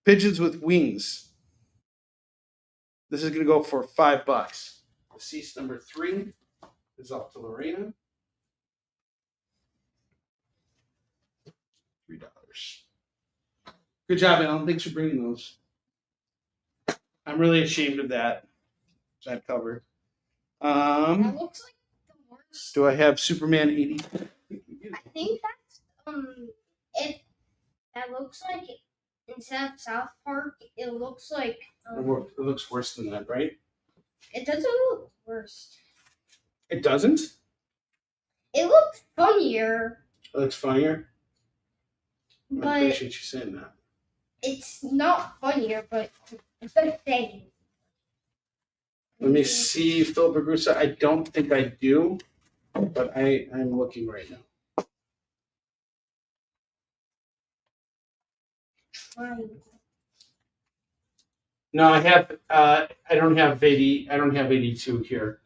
pigeons with wings. This is going to go for $5. Deceased #3 is off to Lorena. $3. Good job, Alan. Thanks for bringing those. I'm really ashamed of that cover. That looks like the worst. Do I have Superman 80? I think that's it. That looks like instead of South Park, it looks like It looks worse than that, right? it doesn't look worse. It doesn't? It looks funnier, It looks funnier? I but appreciate you saying that. it's not funnier, but it's the same. Let me see, Philip Agusa. I don't think I do, but I'm looking right now. No, I have. I don't have 80. I don't have 82 here.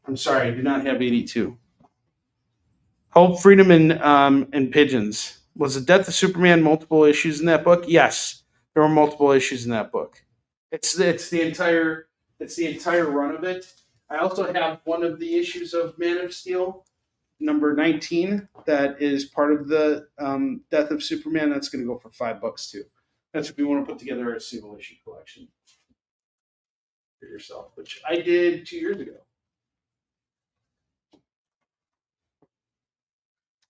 I'm sorry, I do not have 82. Hope, Freedom, and Pigeons. Was the Death of Superman multiple issues in that book? Yes, there were multiple issues in that book. It's the entire run of it. I also have one of the issues of Man of Steel, number 19, that is part of the Death of Superman. That's going to go for $5 too. That's if you want to put together a single issue collection for yourself, which I did 2 years ago.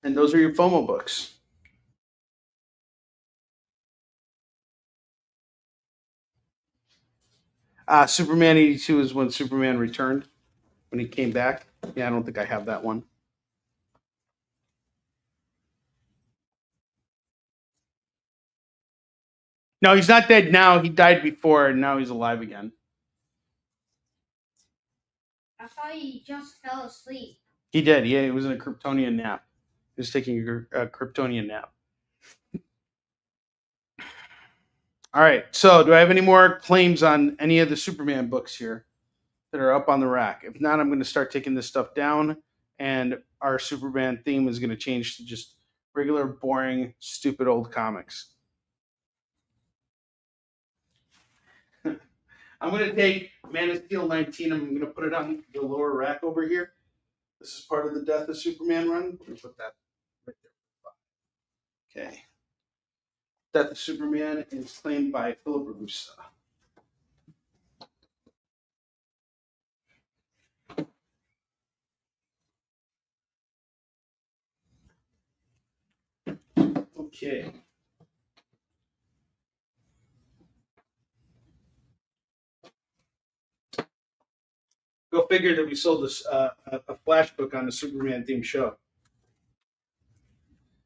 And those are your FOMO books. Superman 82 is when Superman returned, when he came back. Yeah, I don't think I have that one. No, he's not dead now. He died before, and now he's alive again. I thought he just fell asleep. He did. Yeah, he was in a Kryptonian nap. He was taking a Kryptonian nap. All right. So, do I have any more claims on any of the Superman books here that are up on the rack? If not, I'm going to start taking this stuff down, and our Superman theme is going to change to just regular, boring, stupid old comics. I'm going to take Man of Steel 19. I'm going to put it on the lower rack over here. This is part of the Death of Superman run. Let me put that right there. Okay. Death of Superman is claimed by Philip Agusa. Okay. Go figure that we sold this a flash book on the Superman themed show.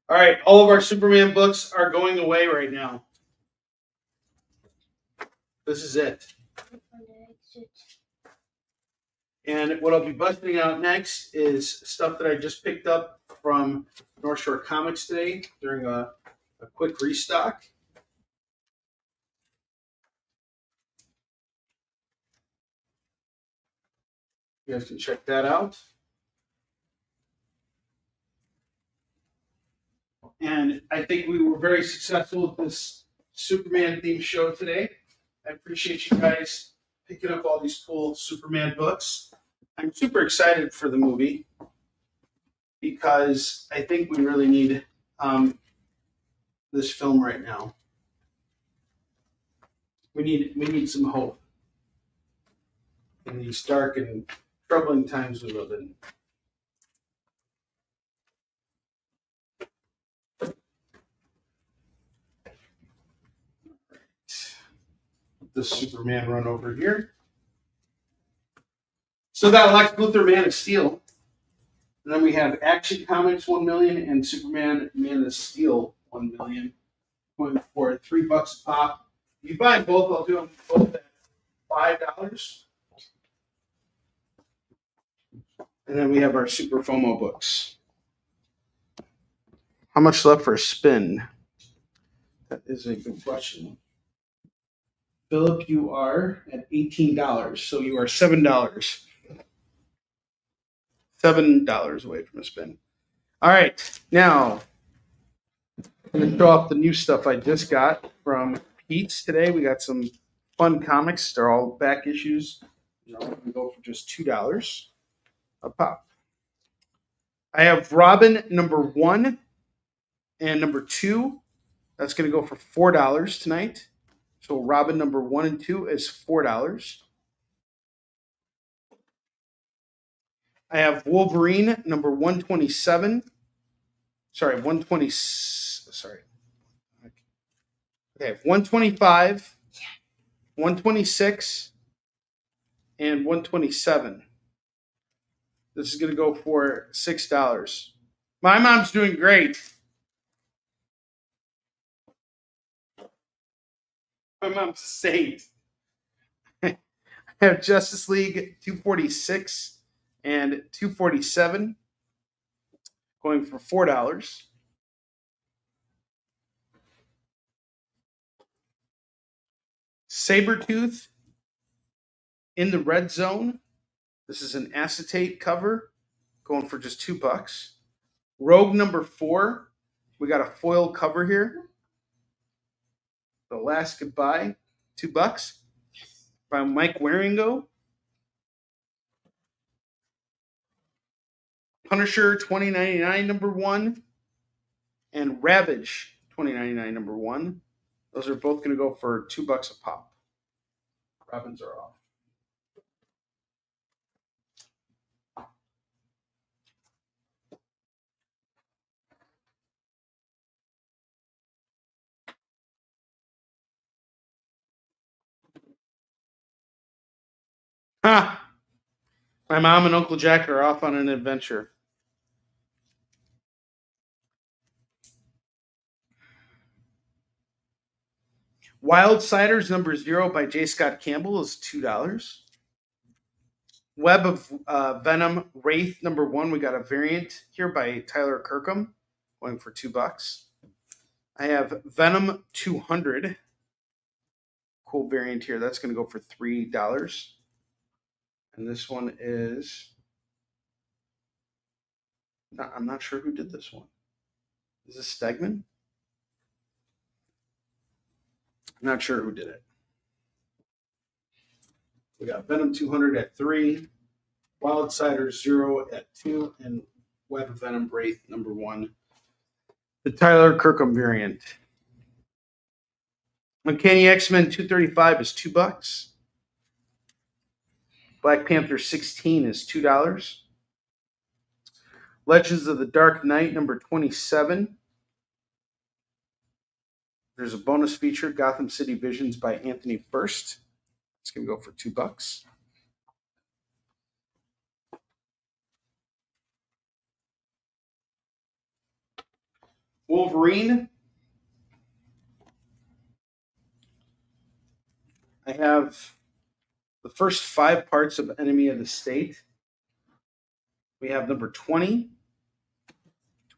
All right, all of our Superman books are going away right now. This is it. And what I'll be busting out next is stuff that I just picked up from North Shore Comics today during a quick restock. You guys can check that out. And I think we were very successful with this Superman themed show today. I appreciate you guys picking up all these cool Superman books. I'm super excited for the movie because I think we really need this film right now. We need some hope in these dark and troubling times we live in. The Superman run over here. So got Lex Luthor, Man of Steel. And then we have Action Comics 1 million and Superman Man of Steel 1 million. Going for $3 a pop. If you buy both, I'll do them both at $5. And then we have our Super FOMO books. How much left for a spin? That is a good question. Philip, you are at $18, so you are $7. $7 away from a spin. All right, now I'm going to show off the new stuff I just got from Pete's today. We got some fun comics. They're all back issues. We're going to go for just $2 a pop. I have Robin number 1 and number 2. That's going to go for $4 tonight. So Robin number 1 and 2 is $4. I have Wolverine number 127. Sorry, 120. Sorry. Okay, 125, 126, and 127. This is going to go for $6. My mom's doing great. My mom's a saint. I have Justice League 246 and 247 going for $4. Sabretooth in the Red Zone. This is an acetate cover going for just $2. Rogue number 4. We got a foil cover here. The Last Goodbye, $2 by Mike Waringo. Punisher 2099 number 1 and Ravage 2099 number 1. Those are both going to go for $2 a pop. Robins are off. Ha! My mom and Uncle Jack are off on an adventure. Wild Ciders number 0 by J. Scott Campbell is $2. Web of Venom Wraith number 1. We got a variant here by Tyler Kirkham going for $2. I have Venom 200. Cool variant here. That's going to go for $3. And this one is... I'm not sure who did this one. Is this Stegman? I'm not sure who did it. We got Venom 200 at 3, Wild Cider 0 at 2, and Web of Venom Wraith number 1. The Tyler Kirkham variant. Uncanny X-Men 235 is $2. Black Panther 16 is $2. Legends of the Dark Knight number 27. There's a bonus feature, Gotham City Visions by Anthony First. It's going to go for $2. Wolverine. I have the first 5 parts of Enemy of the State. We have number 20,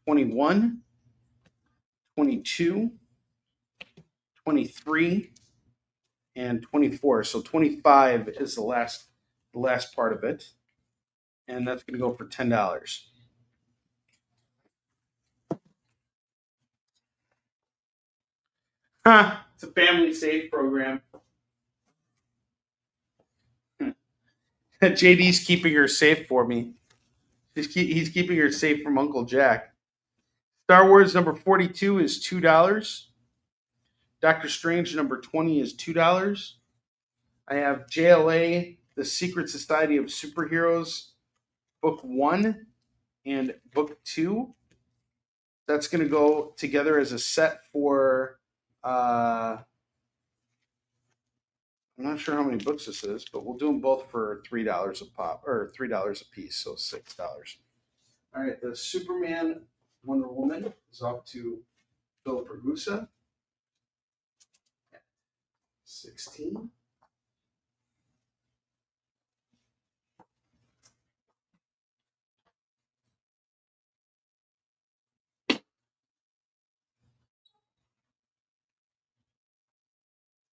21, 22, 23, and 24. So 25 is the last part of it. And that's going to go for $10. It's a family safe program. JD's keeping her safe for me. He's keeping her safe from Uncle Jack. Star Wars number 42 is $2. Doctor Strange number 20 is $2. I have JLA, The Secret Society of Superheroes, book 1 and book 2. That's going to go together as a set for... I'm not sure how many books this is, but we'll do them both for $3 a pop, or $3 a piece, so $6. All right, the Superman Wonder Woman is off to Phil Pergusa. 16.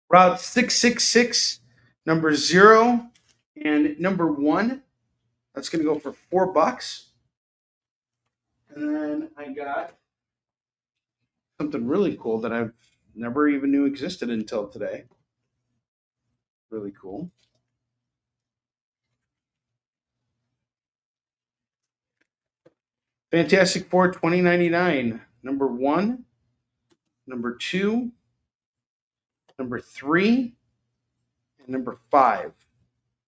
Route 666, number 0 and number 1. That's going to go for $4. And then I got something really cool that I've never even knew existed until today. Really cool. Fantastic Four 2099, number 1, number 2, number 3, and number 5.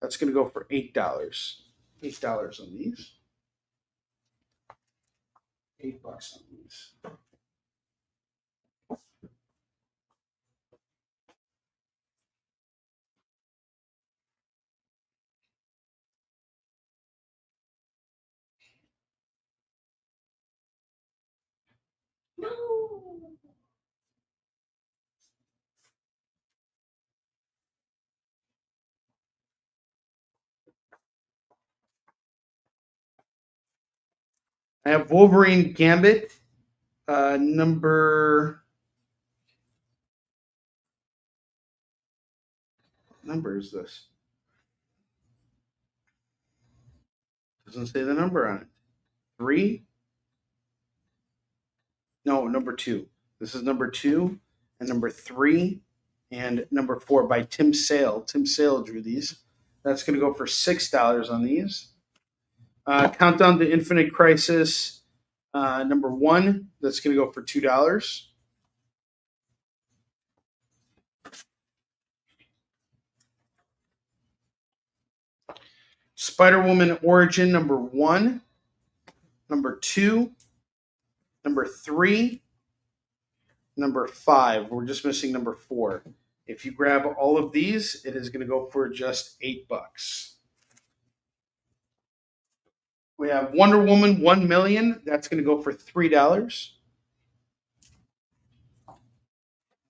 That's going to go for $8. $8 on these. $8 on these. No. I have Wolverine Gambit, number is this? Doesn't say the number on it. 3? No, number 2. This is number 2 and number 3 and number 4 by Tim Sale. Tim Sale drew these. That's going to go for $6 on these. Countdown to Infinite Crisis, number 1. That's going to go for $2. Spider-Woman Origin, number 1. Number 2. Number 3. Number 5. We're just missing number 4. If you grab all of these, it is going to go for just $8. We have Wonder Woman 1,000,000. That's going to go for $3.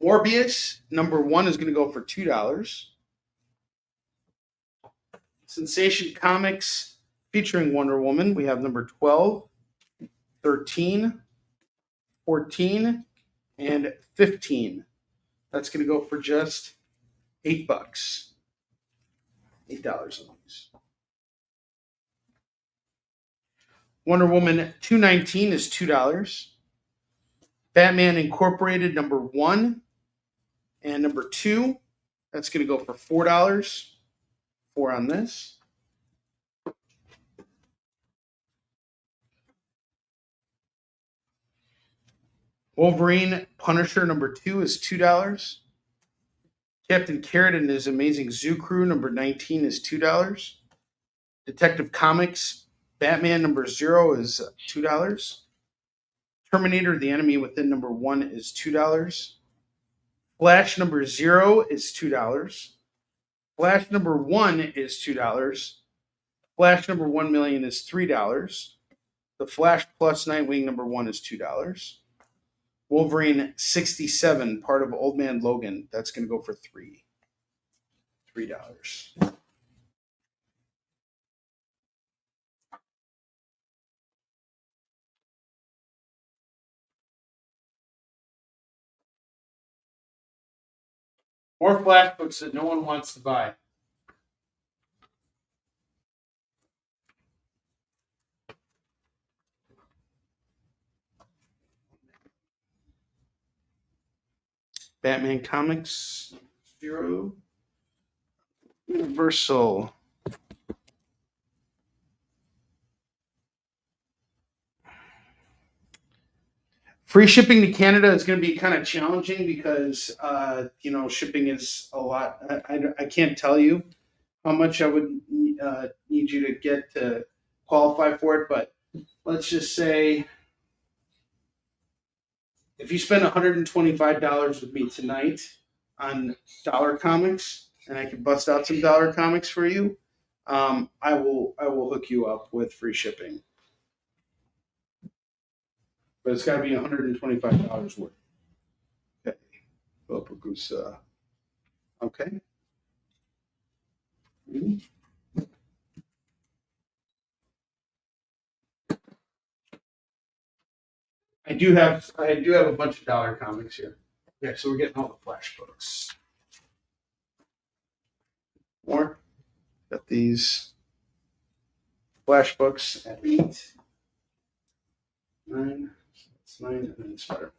Morbius, number 1 is going to go for $2. Sensation Comics featuring Wonder Woman, we have number 12, 13, 14, and 15. That's going to go for just $8. $8 on these. Wonder Woman 219 is $2. Batman Incorporated number 1 and number 2. That's going to go for $4. 4 on this. Wolverine Punisher number 2 is $2. Captain Carrot and His Amazing Zoo Crew number 19 is $2. Detective Comics Batman number 0 is $2. Terminator The Enemy Within number 1 is $2. Flash number 0 is $2. Flash number 1 is $2. Flash number 1,000,000 is $3. The Flash Plus Nightwing number 1 is $2. Wolverine 67, part of Old Man Logan, that's going to go for $3. More flash books that no one wants to buy. Batman Comics 0. Universal. Free shipping to Canada is going to be kind of challenging because, shipping is a lot. I can't tell you how much I would need you to get to qualify for it, but let's just say if you spend $125 with me tonight on dollar comics, and I can bust out some dollar comics for you, I will hook you up with free shipping. But it's got to be $125 worth. Okay. Lopagusa. Okay. I do have a bunch of dollar comics here. Okay, so we're getting all the flash books. More. Got these flash books at 8. 9. That's 9 and then Spider.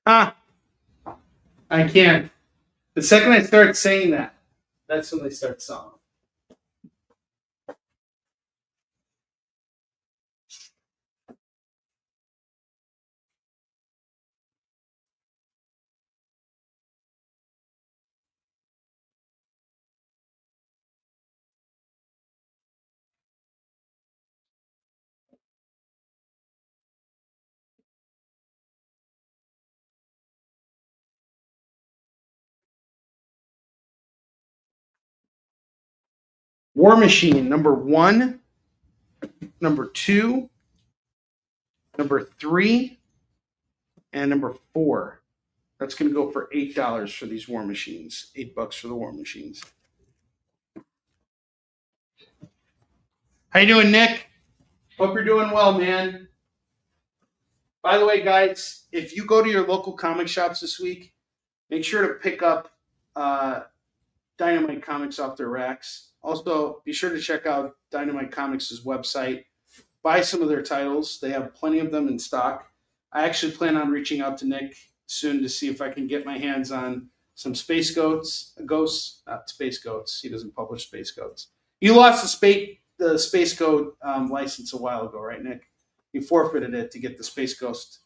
I can't. The second I start saying that, that's when they start selling. War Machine number 1, number 2, number 3, and number 4. That's going to go for $8 for these War Machines. $8 for the War Machines. How you doing, Nick? Hope you're doing well, man. By the way, guys, if you go to your local comic shops this week, make sure to pick up Dynamite Comics off their racks. Also, be sure to check out Dynamite Comics' website. Buy some of their titles. They have plenty of them in stock. I actually plan on reaching out to Nick soon to see if I can get my hands on some Space Goats. Ghosts, not Space Goats. He doesn't publish Space Goats. You lost the Space Goat license a while ago, right, Nick? You forfeited it to get the Space Ghost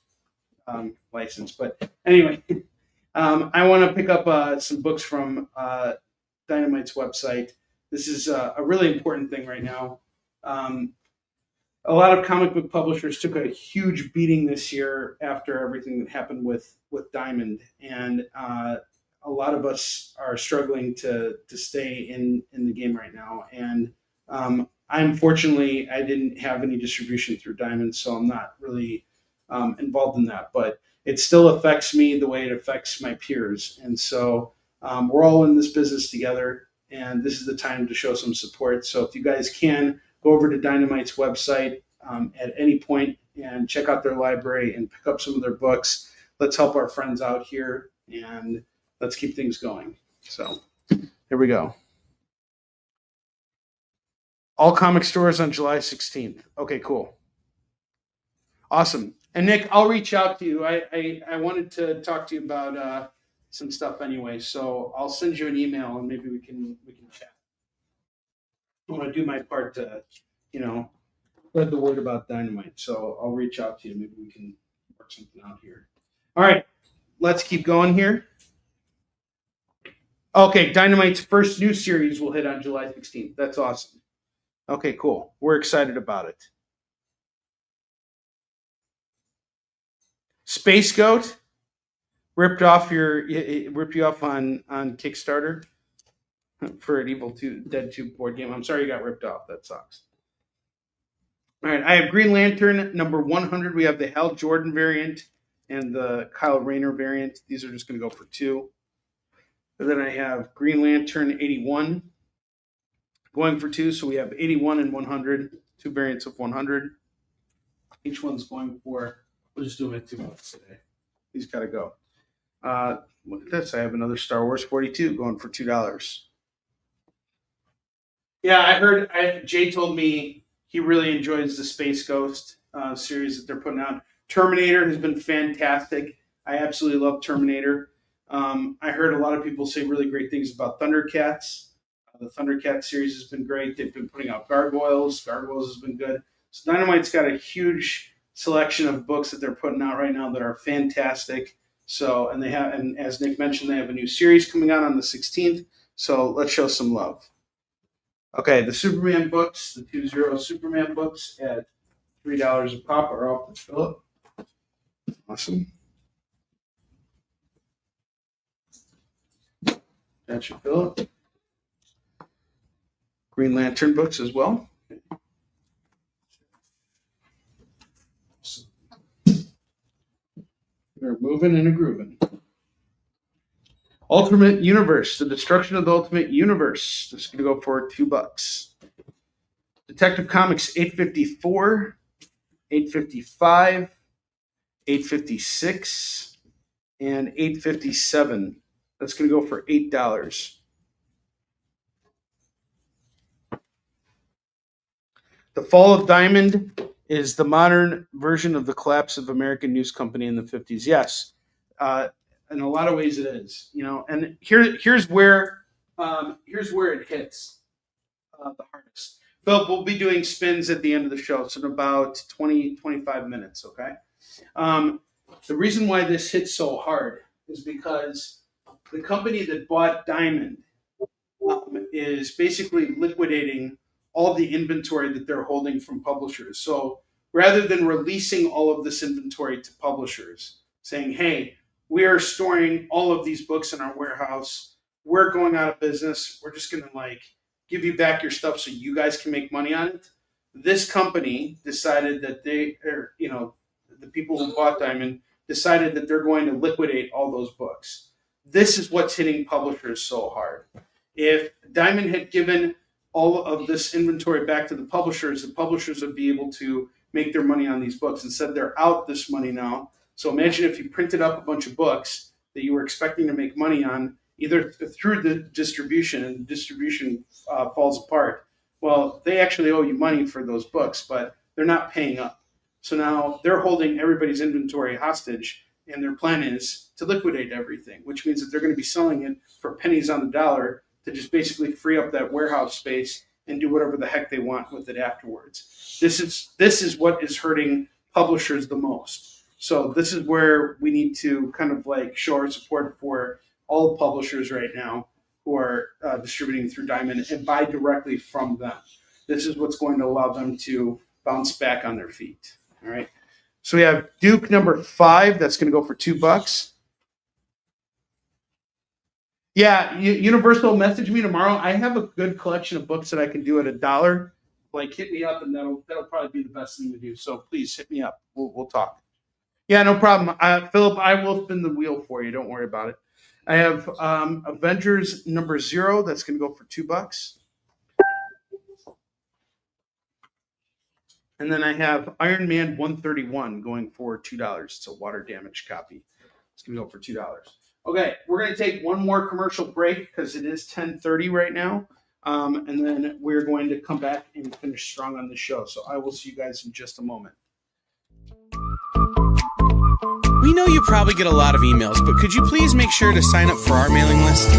license. But anyway, I want to pick up some books from Dynamite's website. This is a really important thing right now. A lot of comic book publishers took a huge beating this year after everything that happened with Diamond, and a lot of us are struggling to stay in the game right now. And unfortunately, I didn't have any distribution through Diamond, so I'm not really involved in that. But it still affects me the way it affects my peers, and so we're all in this business together, and this is the time to show some support. So if you guys can, go over to Dynamite's website at any point and check out their library and pick up some of their books. Let's help our friends out here, and let's keep things going. So here we go. All comic stores on July 16th. Okay, cool. Awesome. And Nick, I'll reach out to you. I wanted to talk to you about some stuff anyway, so I'll send you an email and maybe we can chat. I want to do my part to, spread the word about Dynamite. So I'll reach out to you. Maybe we can work something out here. All right, let's keep going here. Okay, Dynamite's first new series will hit on July 16th. That's awesome. Okay, cool. We're excited about it. Space Goat ripped you off on Kickstarter for an Evil Dead 2 board game. I'm sorry you got ripped off. That sucks. All right, I have Green Lantern number 100. We have the Hal Jordan variant and the Kyle Rayner variant. These are just going to go for 2. And then I have Green Lantern 81 going for 2. So we have 81 and 100, 2 variants of 100. Each one's going for, we'll just do them at $2 today. These got to go. Look at this. I have another Star Wars 42 going for $2. Yeah, I heard Jay told me he really enjoys the Space Ghost series that they're putting out. Terminator has been fantastic. I absolutely love Terminator. I heard a lot of people say really great things about Thundercats. The Thundercats series has been great. They've been putting out Gargoyles. Gargoyles has been good. So Dynamite's got a huge selection of books that they're putting out right now that are fantastic. So, and as Nick mentioned, they have a new series coming out on the 16th. So let's show some love. Okay, the Superman books, the 2-0 Superman books at $3 a pop are off the Philip. Awesome. That's your Philip. Green Lantern books as well. We're moving and a grooving. Ultimate Universe, the Destruction of the Ultimate Universe. This is going to go for $2. Detective Comics 854, 855, 856, and 857. That's going to go for $8. The Fall of Diamond is the modern version of the collapse of American News Company in the 50s. Yes. In a lot of ways it is, and here's where it hits the hardest. Phil, we'll be doing spins at the end of the show, so in about 25 minutes, okay? The reason why this hits so hard is because the company that bought Diamond is basically liquidating all the inventory that they're holding from publishers. So rather than releasing all of this inventory to publishers, saying, hey, we are storing all of these books in our warehouse. We're going out of business. We're just going to give you back your stuff so you guys can make money on it. This company decided that the people who bought Diamond decided that they're going to liquidate all those books. This is what's hitting publishers so hard. If Diamond had given all of this inventory back to the publishers would be able to make their money on these books. Instead, they're out this money now. So imagine if you printed up a bunch of books that you were expecting to make money on, either through the distribution, and the distribution falls apart. Well, they actually owe you money for those books, but they're not paying up. So now they're holding everybody's inventory hostage, and their plan is to liquidate everything, which means that they're going to be selling it for pennies on the dollar to just basically free up that warehouse space and do whatever the heck they want with it afterwards. This is what is hurting publishers the most. So this is where we need to kind of like show our support for all publishers right now who are distributing through Diamond and buy directly from them. This is what's going to allow them to bounce back on their feet. All right. So we have Duke number 5. That's going to go for $2. Yeah, Universal, message me tomorrow. I have a good collection of books that I can do at $1. Like, hit me up, and that'll probably be the best thing to do. So please hit me up. We'll talk. Yeah, no problem. Philip, I will spin the wheel for you. Don't worry about it. I have Avengers number 0. That's going to go for $2. And then I have Iron Man 131 going for $2. It's a water damage copy. It's going to go for $2. Okay, we're going to take one more commercial break because it is 10:30 right now. And then we're going to come back and finish strong on the show. So I will see you guys in just a moment. We know you probably get a lot of emails, but could you please make sure to sign up for our mailing list?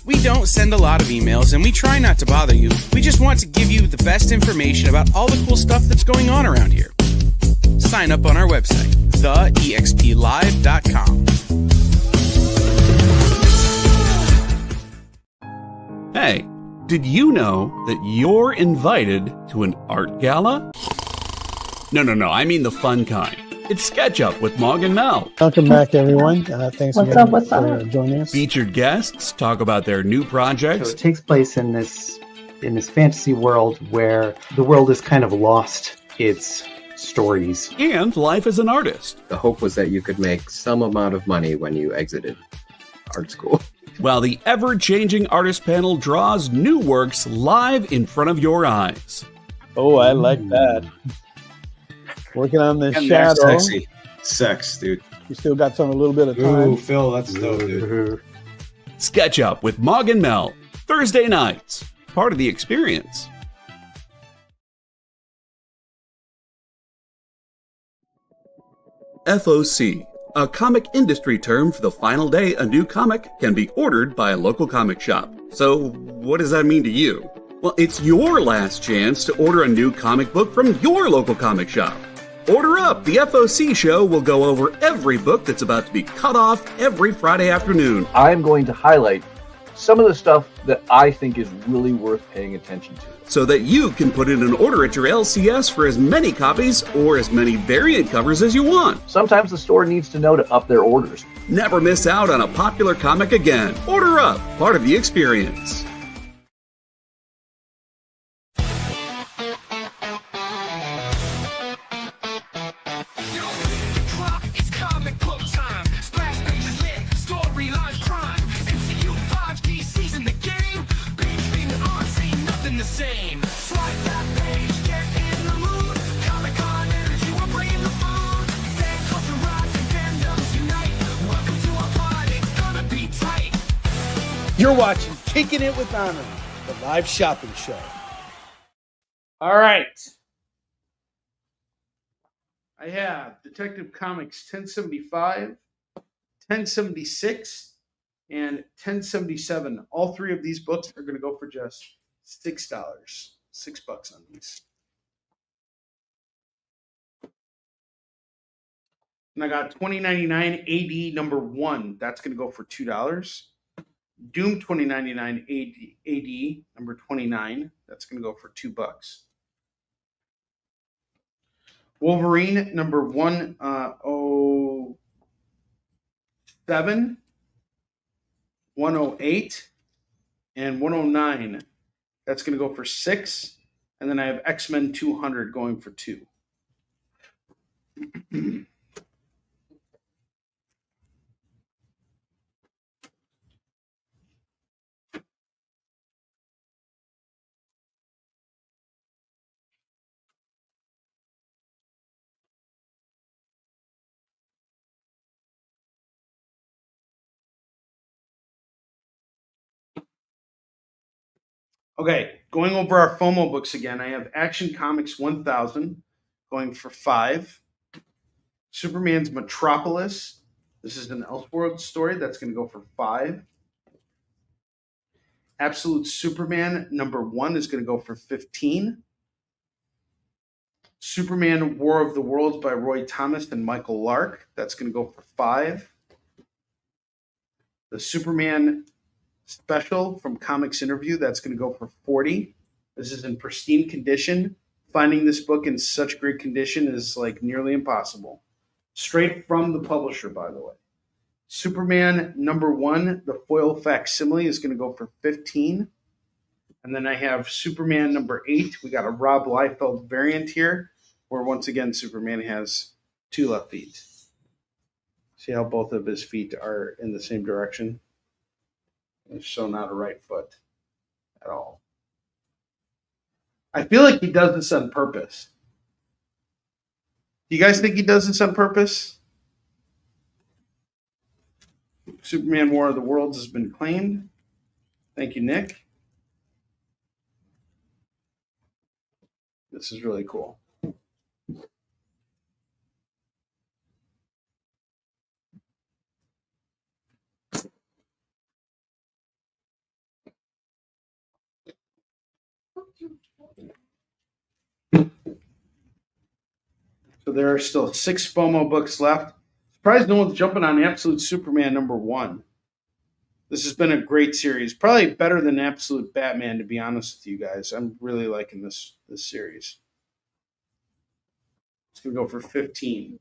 We don't send a lot of emails, and we try not to bother you. We just want to give you the best information about all the cool stuff that's going on around here. Sign up on our website, theexplive.com. Hey, did you know that you're invited to an art gala? No, I mean the fun kind. It's SketchUp with Mog and Mel. Welcome back, everyone. Thanks again for joining us. Featured guests talk about their new projects. So it takes place in this fantasy world where the world has kind of lost its stories. And life as an artist. The hope was that you could make some amount of money when you exited art school. While the ever-changing artist panel draws new works live in front of your eyes. Oh, I like that. Working on this And shadow. sexy. Sex, dude. You still got a little bit of time. Ooh, Phil, that's dope, dude. SketchUp with Mog and Mel. Thursday nights. Part of the experience. FOC, a comic industry term for the final day a new comic can be ordered by a local comic shop. So, what does that mean to you? Well, it's your last chance to order a new comic book from your local comic shop. Order up! The FOC show will go over every book that's about to be cut off every Friday afternoon. I'm going to highlight some of the stuff that I think is really worth paying attention to. So that you can put in an order at your LCS for as many copies or as many variant covers as you want. Sometimes the store needs to know to up their orders. Never miss out on a popular comic again. Order up, part of the experience. It's comic book time. Splash pages lit, storyline crime. MCU 5G season the game. Big thing on, ain't nothing the same. Swipe that page, get in the mood. Comic-Con energy, we're bringing the food. Fan culture rise and fandoms unite. Welcome to our party, it's gonna be tight. You're watching Kickin It With Onrie, the live shopping show. All right. I have Detective Comics 1075, 1076, and 1077. All three of these books are going to go for just $6. $6 on these. And I got 2099 AD number 1. That's going to go for $2. Doom 2099 AD number 29. That's going to go for $2. Wolverine number 107, 108, and 109 That's going to go for 6. And then I have X-Men 200 going for 2. Okay, going over our FOMO books again. I have Action Comics 1000 going for 5. Superman's Metropolis. This is an Elseworld story. That's going to go for 5. Absolute Superman #1 is going to go for 15. Superman War of the Worlds by Roy Thomas and Michael Lark. That's going to go for 5. The Superman Special from Comics Interview. That's going to go for 40. This is in pristine condition. Finding this book in such great condition is like nearly impossible. Straight from the publisher, by the way. Superman #1, the foil facsimile, is going to go for 15. And then I have Superman #8. We got a Rob Liefeld variant here, where once again Superman has 2 left feet. See how both of his feet are in the same direction? It's so not a right foot at all. I feel like he does this on purpose. Do you guys think he does this on purpose? Superman War of the Worlds has been claimed. Thank you, Nick. This is really cool. So there are still 6 FOMO books left. Surprised no one's jumping on Absolute Superman #1. This has been a great series. Probably better than Absolute Batman, to be honest with you guys. I'm really liking this series. It's going to go for 15.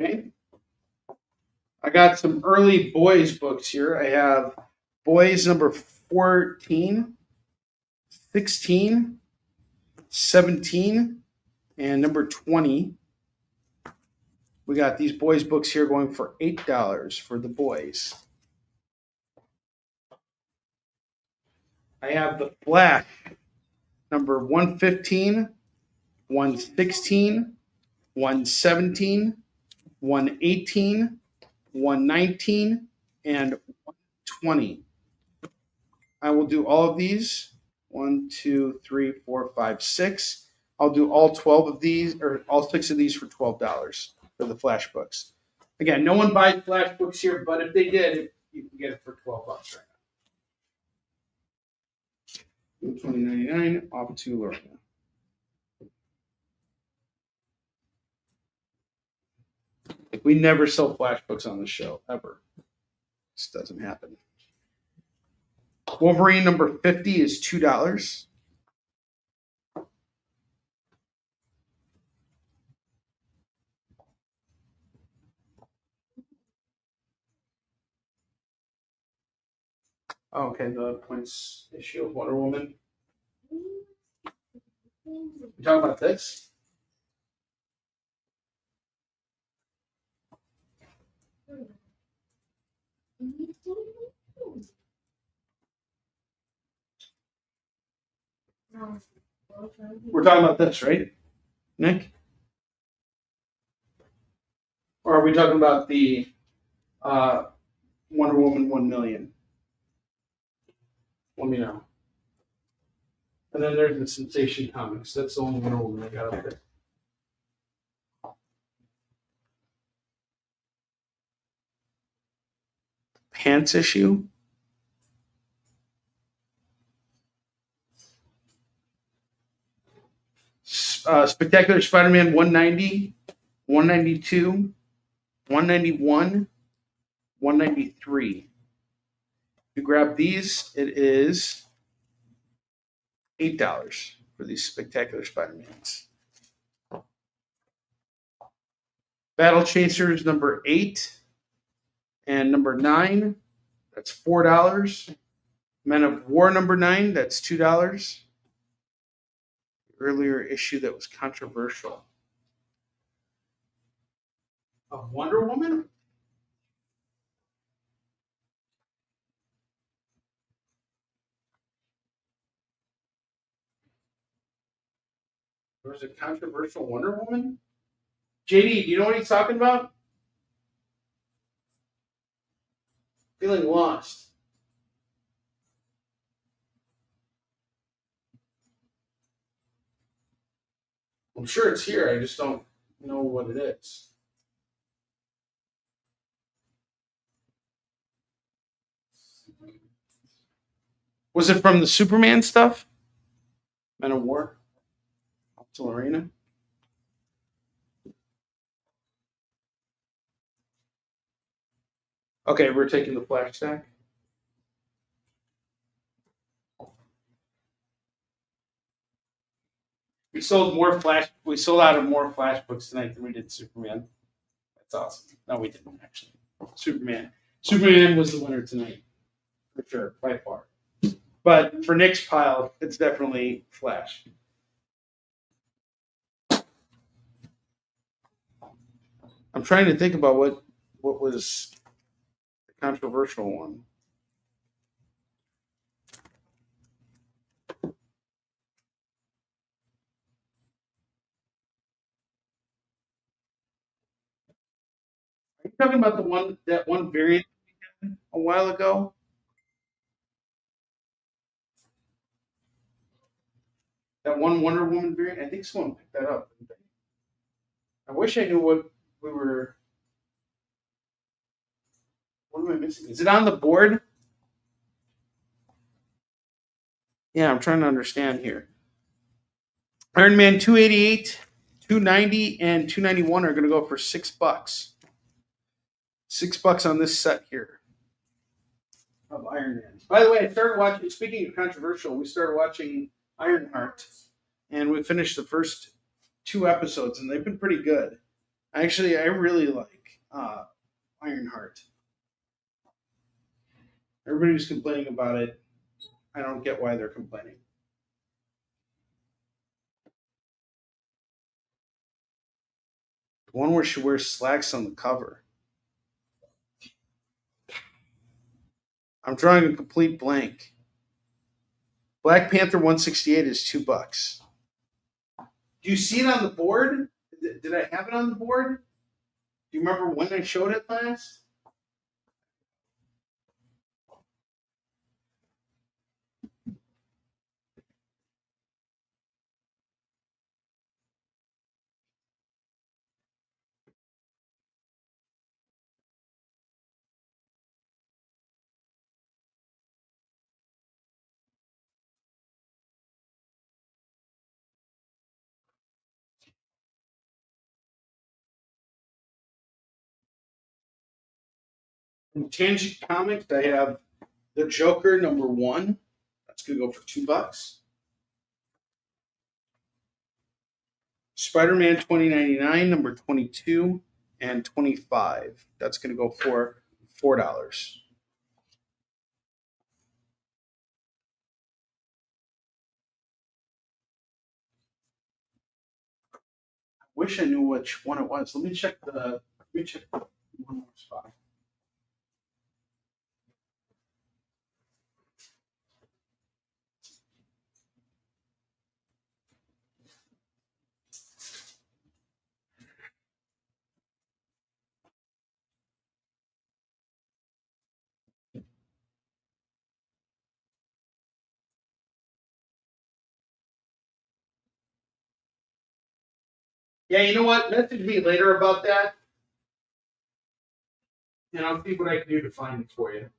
Okay. I got some early boys books here. I have Boys #14, 16, 17, and #20. We got these boys books here going for $8 for the boys. I have the Flash #115, 116, 117, 118, 119, and 120. I will do all of these. 1, 2, 3, 4, 5, 6. I'll do all 12 of these, or all 6 of these for $12 for the Flash books. Again, no one buys Flash books here, but if they did, you can get it for $12 right now. $20.99 off to Lorena. We never sell Flash books on the show, ever. This doesn't happen. Wolverine #50 is $2. Oh, okay, the points issue of Wonder Woman. You talking about this? We're talking about this, right, Nick? Or are we talking about the Wonder Woman 1,000,000? Let me know. And then there's the Sensation Comics. That's the only Wonder Woman I got up there. pants issue. Spectacular Spider-Man 190, 192, 191, 193. If you grab these, it is $8 for these Spectacular Spider-Mans. Battle Chasers number 8 and number 9, that's $4. Men of War number 9, that's $2. Earlier issue that was controversial. Of Wonder Woman? There was a controversial Wonder Woman? JD, do you know what he's talking about? Feeling lost. I'm sure it's here. I just don't know what it is. Was it from the Superman stuff? Men of War? Optimal Arena? Okay, we're taking the flash stack. We sold out of more flash books tonight than we did Superman. That's awesome. No, we didn't actually. Superman was the winner tonight. For sure, by far. But for Nick's pile, it's definitely Flash. I'm trying to think about what was the controversial one. Are you talking about that one variant a while ago? That one Wonder Woman variant? I think someone picked that up. I wish I knew what we were. What am I missing? Is it on the board? Yeah, I'm trying to understand here. Iron Man 288, 290, and 291 are going to go for $6. $6 on this set here of Iron Man. By the way, I started watching, speaking of controversial, we started watching Ironheart, and we finished the first 2 episodes, and they've been pretty good. Actually, I really like Ironheart. Everybody's complaining about it. I don't get why they're complaining. The one where she wears slacks on the cover. I'm drawing a complete blank. Black Panther 168 is $2. Do you see it on the board? Did I have it on the board? Do you remember when I showed it last? From Tangent Comics, I have the Joker number 1. That's going to go for $2. Spider-Man 2099 number 22 and 25. That's going to go for $4. Wish I knew which one it was. Let me check one more spot. Yeah, you know what? Message me later about that. and I'll see what I can do to find it for you.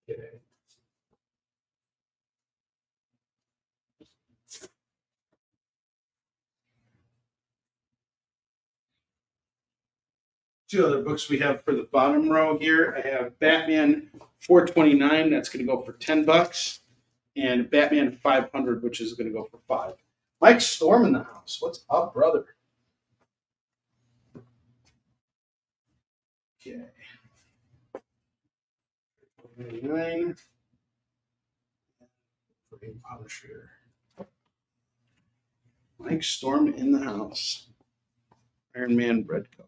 Okay. Two other books we have for the bottom row here. I have Batman 429. That's going to go for $10, and Batman 500, which is going to go for $5. Mike Storm in the house. What's up, brother? Okay. 429. For a Punisher. Mike Storm in the house. Iron Man red cover.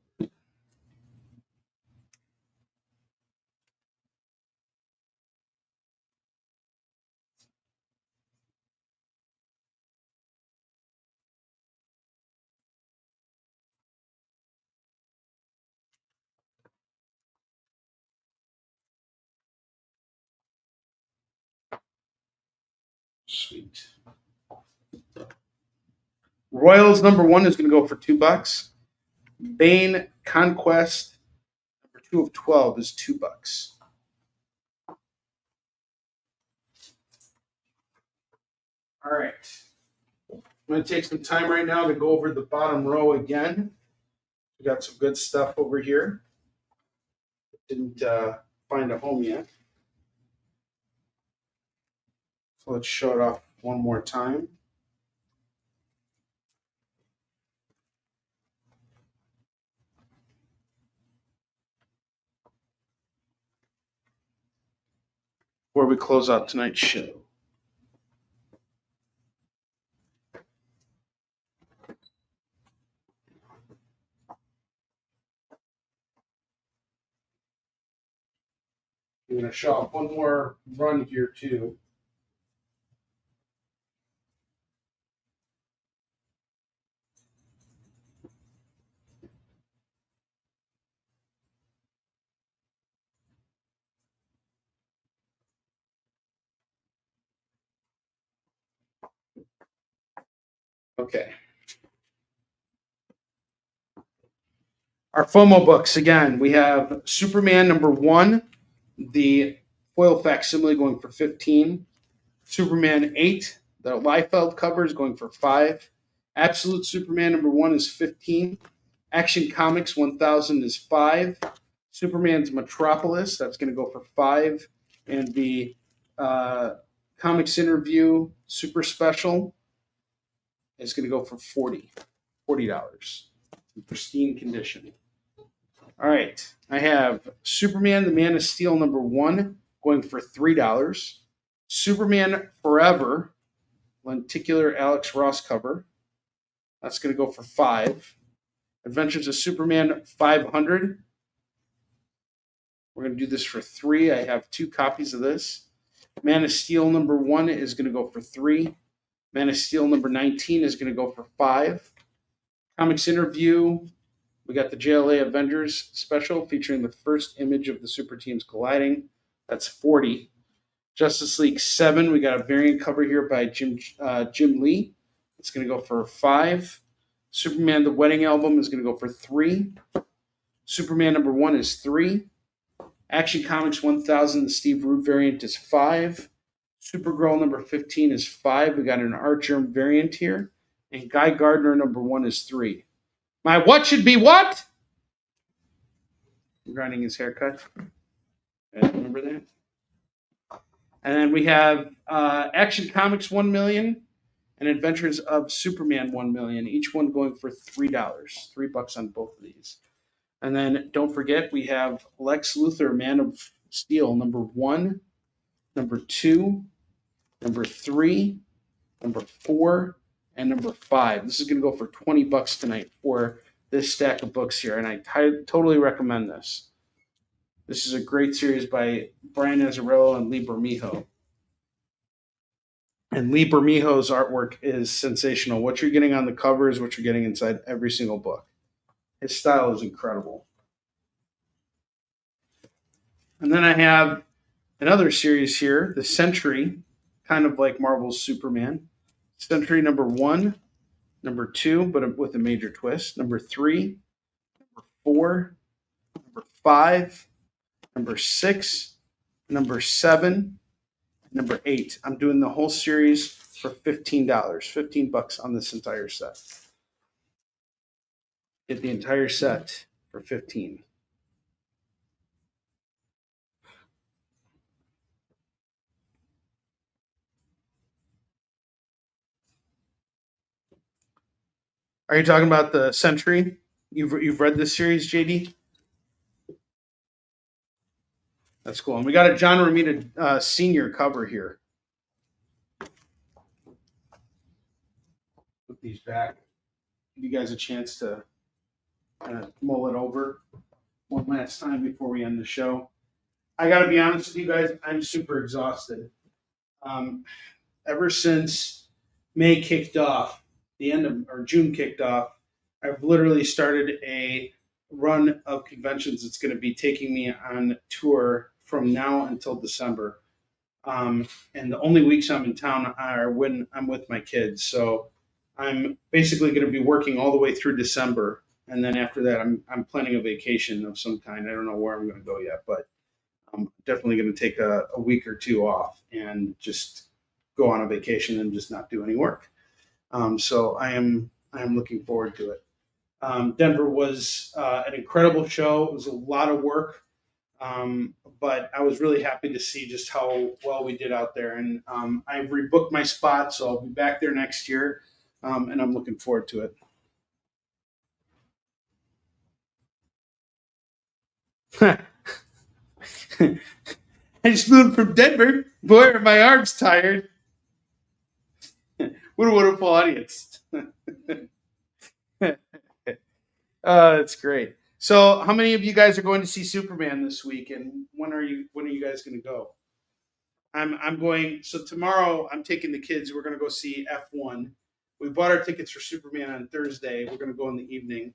Sweet. Royals #1 is going to go for $2. Bane Conquest #2 of 12 is $2. All right. I'm going to take some time right now to go over the bottom row again. We got some good stuff over here. Didn't find a home yet. So let's show it off one more time. Before we close out tonight's show. I'm going to show off one more run here too. Okay. Our FOMO books, again, we have Superman #1, the foil facsimile going for $15. Superman 8, the Liefeld cover is going for $5. Absolute Superman #1 is $15. Action Comics 1000 is $5. Superman's Metropolis, that's going to go for $5. And the Comics Interview Super Special is going to go for $40. In pristine condition. All right. I have Superman, the Man of Steel #1 going for $3. Superman Forever, lenticular Alex Ross cover. That's going to go for $5. Adventures of Superman 500. We're going to do this for $3. I have 2 copies of this. Man of Steel #1 is going to go for $3. Man of Steel #19 is going to go for $5. Comics Interview. We got the JLA Avengers special featuring the first image of the super teams colliding. That's $40. Justice League 7. We got a variant cover here by Jim Lee. It's going to go for $5. Superman the Wedding Album is going to go for $3. Superman #1 is $3. Action Comics 1000, the Steve Rude variant is $5. Supergirl #15 is $5. We got an Art Germ variant here. And Guy Gardner #1 is $3. My what should be what? Regarding his haircut. I remember that. And then we have Action Comics 1 million and Adventures of Superman 1 million, each one going for $3. $3 on both of these. And then don't forget, we have Lex Luthor, Man of Steel, #1, #2, #3, #4, and #5. This is going to go for $20 tonight for this stack of books here, and I totally recommend this. This is a great series by Brian Azzarello and Lee Bermejo. And Lee Bermejo's artwork is sensational. What you're getting on the cover is what you're getting inside every single book. His style is incredible. And then I have another series here, the Century kind of like Marvel's Superman. Century number 1, number 2, but with a major twist. Number 3, number 4, number 5, number 6, number 7, number 8. I'm doing the whole series for $15, $15 on this entire set. Get the entire set for 15. Are you talking about the Century? You've read this series, JD? That's cool. And we got a John Romita senior cover here. Put these back. Give you guys a chance to kind of mull it over one last time before we end the show. I got to be honest with you guys, I'm super exhausted. Ever since May kicked off, June kicked off, I've literally started a run of conventions that's going to be taking me on tour from now until December. And the only weeks I'm in town are when I'm with my kids. So I'm basically going to be working all the way through December. And then after that, I'm planning a vacation of some kind. I don't know where I'm going to go yet, but I'm definitely going to take a week or two off and just go on a vacation and just not do any work. So I am looking forward to it. Denver was an incredible show. It was a lot of work, but I was really happy to see just how well we did out there. And I've rebooked my spot, so I'll be back there next year, and I'm looking forward to it. I just moved from Denver. Boy, are my arms tired. What a wonderful audience. That's great. So how many of you guys are going to see Superman this week, and when are you guys going to go? I'm going, so tomorrow I'm taking the kids. We're going to go see F1. We bought our tickets for Superman on Thursday. We're going to go in the evening.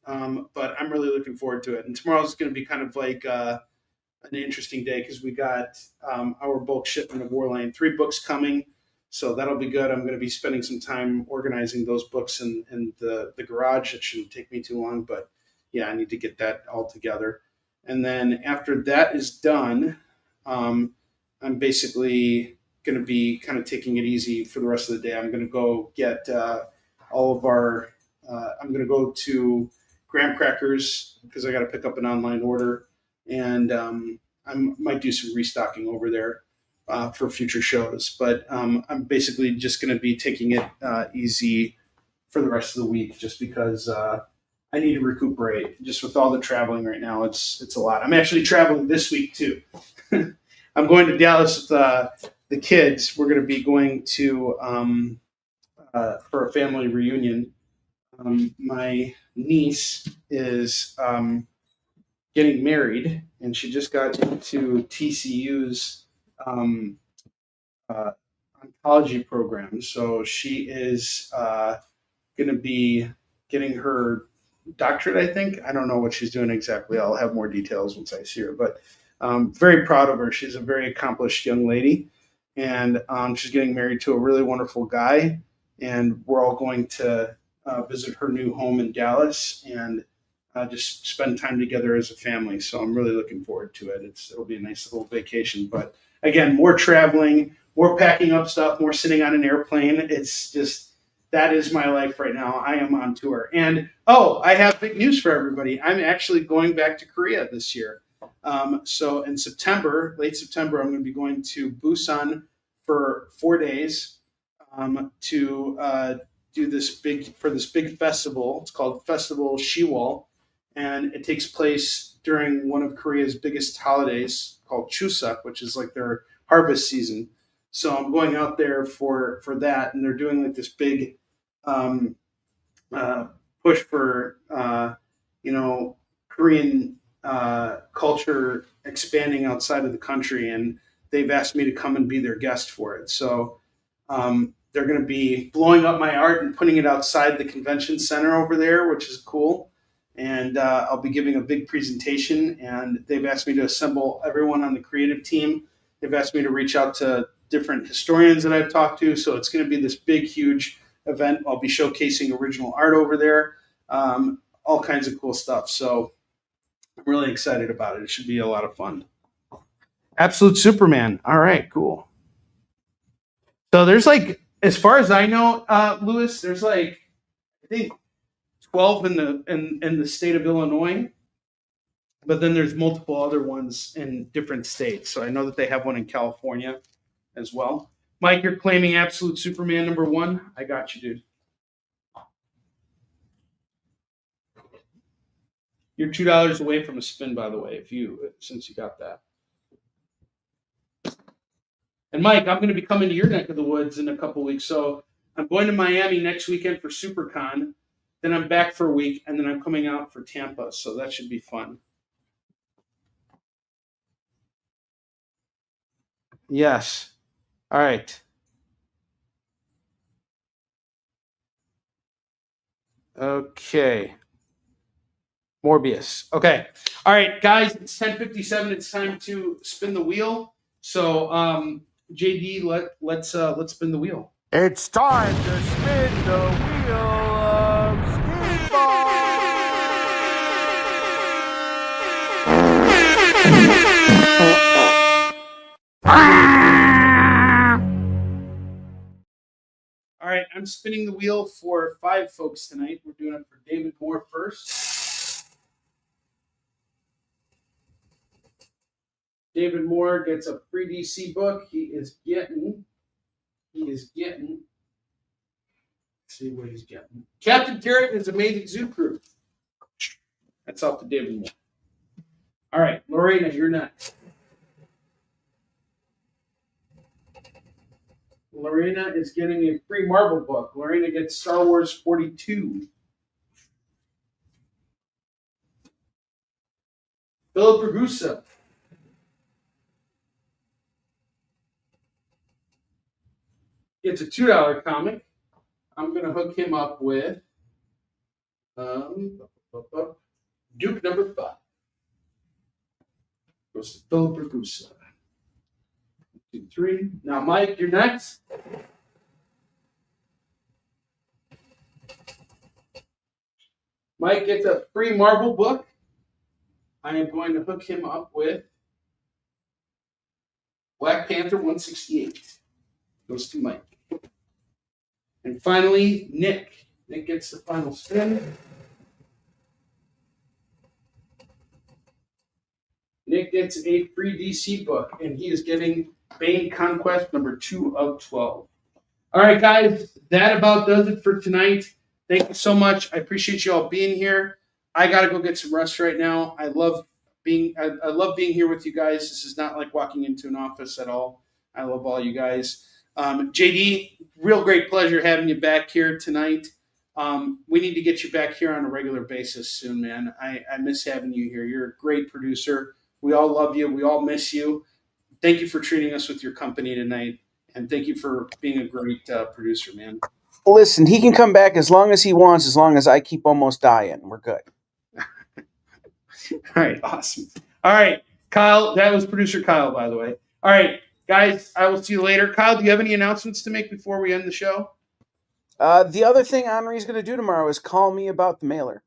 But I'm really looking forward to it. And tomorrow's going to be kind of like an interesting day because we got our bulk shipment of Warline, 3 books coming. So that'll be good. I'm going to be spending some time organizing those books in the garage. It shouldn't take me too long, but yeah, I need to get that all together. And then after that is done, I'm basically going to be kind of taking it easy for the rest of the day. I'm going to go get all of our, I'm going to go to Graham Crackers because I got to pick up an online order. And I might do some restocking over there for future shows. But I'm basically just going to be taking it easy for the rest of the week just because I need to recuperate. Just with all the traveling right now, it's a lot. I'm actually traveling this week too. I'm going to Dallas with the kids. We're going to be going to for a family reunion. My niece is getting married, and she just got into TCU's oncology program. So she is going to be getting her doctorate, I think. I don't know what she's doing exactly. I'll have more details once I see her. But very proud of her. She's a very accomplished young lady, and she's getting married to a really wonderful guy. And we're all going to visit her new home in Dallas and just spend time together as a family. So I'm really looking forward to it. It'll be a nice little vacation. But again, more traveling, more packing up stuff, more sitting on an airplane. It's just, that is my life right now. I am on tour. And, I have big news for everybody. I'm actually going back to Korea this year. So in September, late September, I'm going to be going to Busan for 4 days to do this big festival. It's called Festival Shiwol, and it takes place during one of Korea's biggest holidays called Chuseok, which is like their harvest season. So I'm going out there for that, and they're doing like this big push for Korean culture expanding outside of the country, and they've asked me to come and be their guest for it. So they're going to be blowing up my art and putting it outside the convention center over there, which is cool. And I'll be giving a big presentation, and they've asked me to assemble everyone on the creative team. They've asked me to reach out to different historians that I've talked to. So it's going to be this big, huge event. I'll be showcasing original art over there, all kinds of cool stuff. So I'm really excited about it. It should be a lot of fun. Absolute Superman. All right, cool. So there's like, as far as I know, Lewis, there's like, I think 12 in the state of Illinois, but then there's multiple other ones in different states. So I know that they have one in California as well. Mike, you're claiming Absolute Superman number 1. I got you, dude. You're $2 away from a spin, by the way, since you got that. And Mike, I'm going to be coming to your neck of the woods in a couple weeks. So I'm going to Miami next weekend for SuperCon. Then I'm back for a week, and then I'm coming out for Tampa. So that should be fun. Yes. All right. Okay. Morbius. Okay. All right, guys, it's 10:57. It's time to spin the wheel. So, JD, let's spin the wheel. It's time to spin the wheel of Skateball. All right, I'm spinning the wheel for 5 folks tonight. We're doing it for David Moore first. David Moore gets a free DC book. He is getting. Let's see what he's getting. Captain Carrot and His Amazing Zoo Crew. That's off to David Moore. All right, Lorena, you're next. Lorena is getting a free Marvel book. Lorena gets Star Wars 42. Philip Ragusa gets a $2 comic. I'm going to hook him up with Duke number 5. Goes to Philip Ragusa. 2, 3. Now, Mike, you're next. Mike gets a free Marvel book. I am going to hook him up with Black Panther 168. Goes to Mike. And finally, Nick. Nick gets the final spin. Nick gets a free DC book, and he is getting Bane Conquest number 2 of 12. All right, guys, that about does it for tonight. Thank you so much. I appreciate you all being here. I got to go get some rest right now. I love being here with you guys. This is not like walking into an office at all. I love all you guys. JD, real great pleasure having you back here tonight. We need to get you back here on a regular basis soon, man. I miss having you here. You're a great producer. We all love you. We all miss you. Thank you for treating us with your company tonight, and thank you for being a great producer, man. Listen, he can come back as long as he wants, as long as I keep almost dying. We're good. All right, awesome. All right, Kyle, that was producer Kyle, by the way. All right, guys, I will see you later. Kyle, do you have any announcements to make before we end the show? The other thing Onrie's going to do tomorrow is call me about the mailer.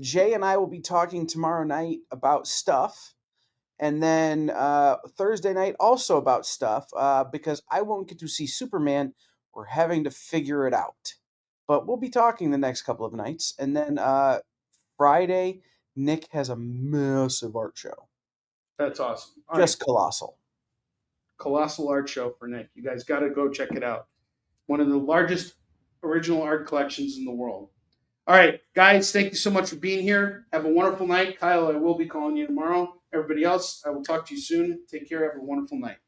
Jay and I will be talking tomorrow night about stuff. And then Thursday night also about stuff because I won't get to see Superman. We're having to figure it out. But we'll be talking the next couple of nights. And then Friday, Nick has a massive art show. That's awesome. All Just colossal. Colossal art show for Nick. You guys got to go check it out. One of the largest original art collections in the world. All right, guys, thank you so much for being here. Have a wonderful night. Kyle, I will be calling you tomorrow. Everybody else, I will talk to you soon. Take care. Have a wonderful night.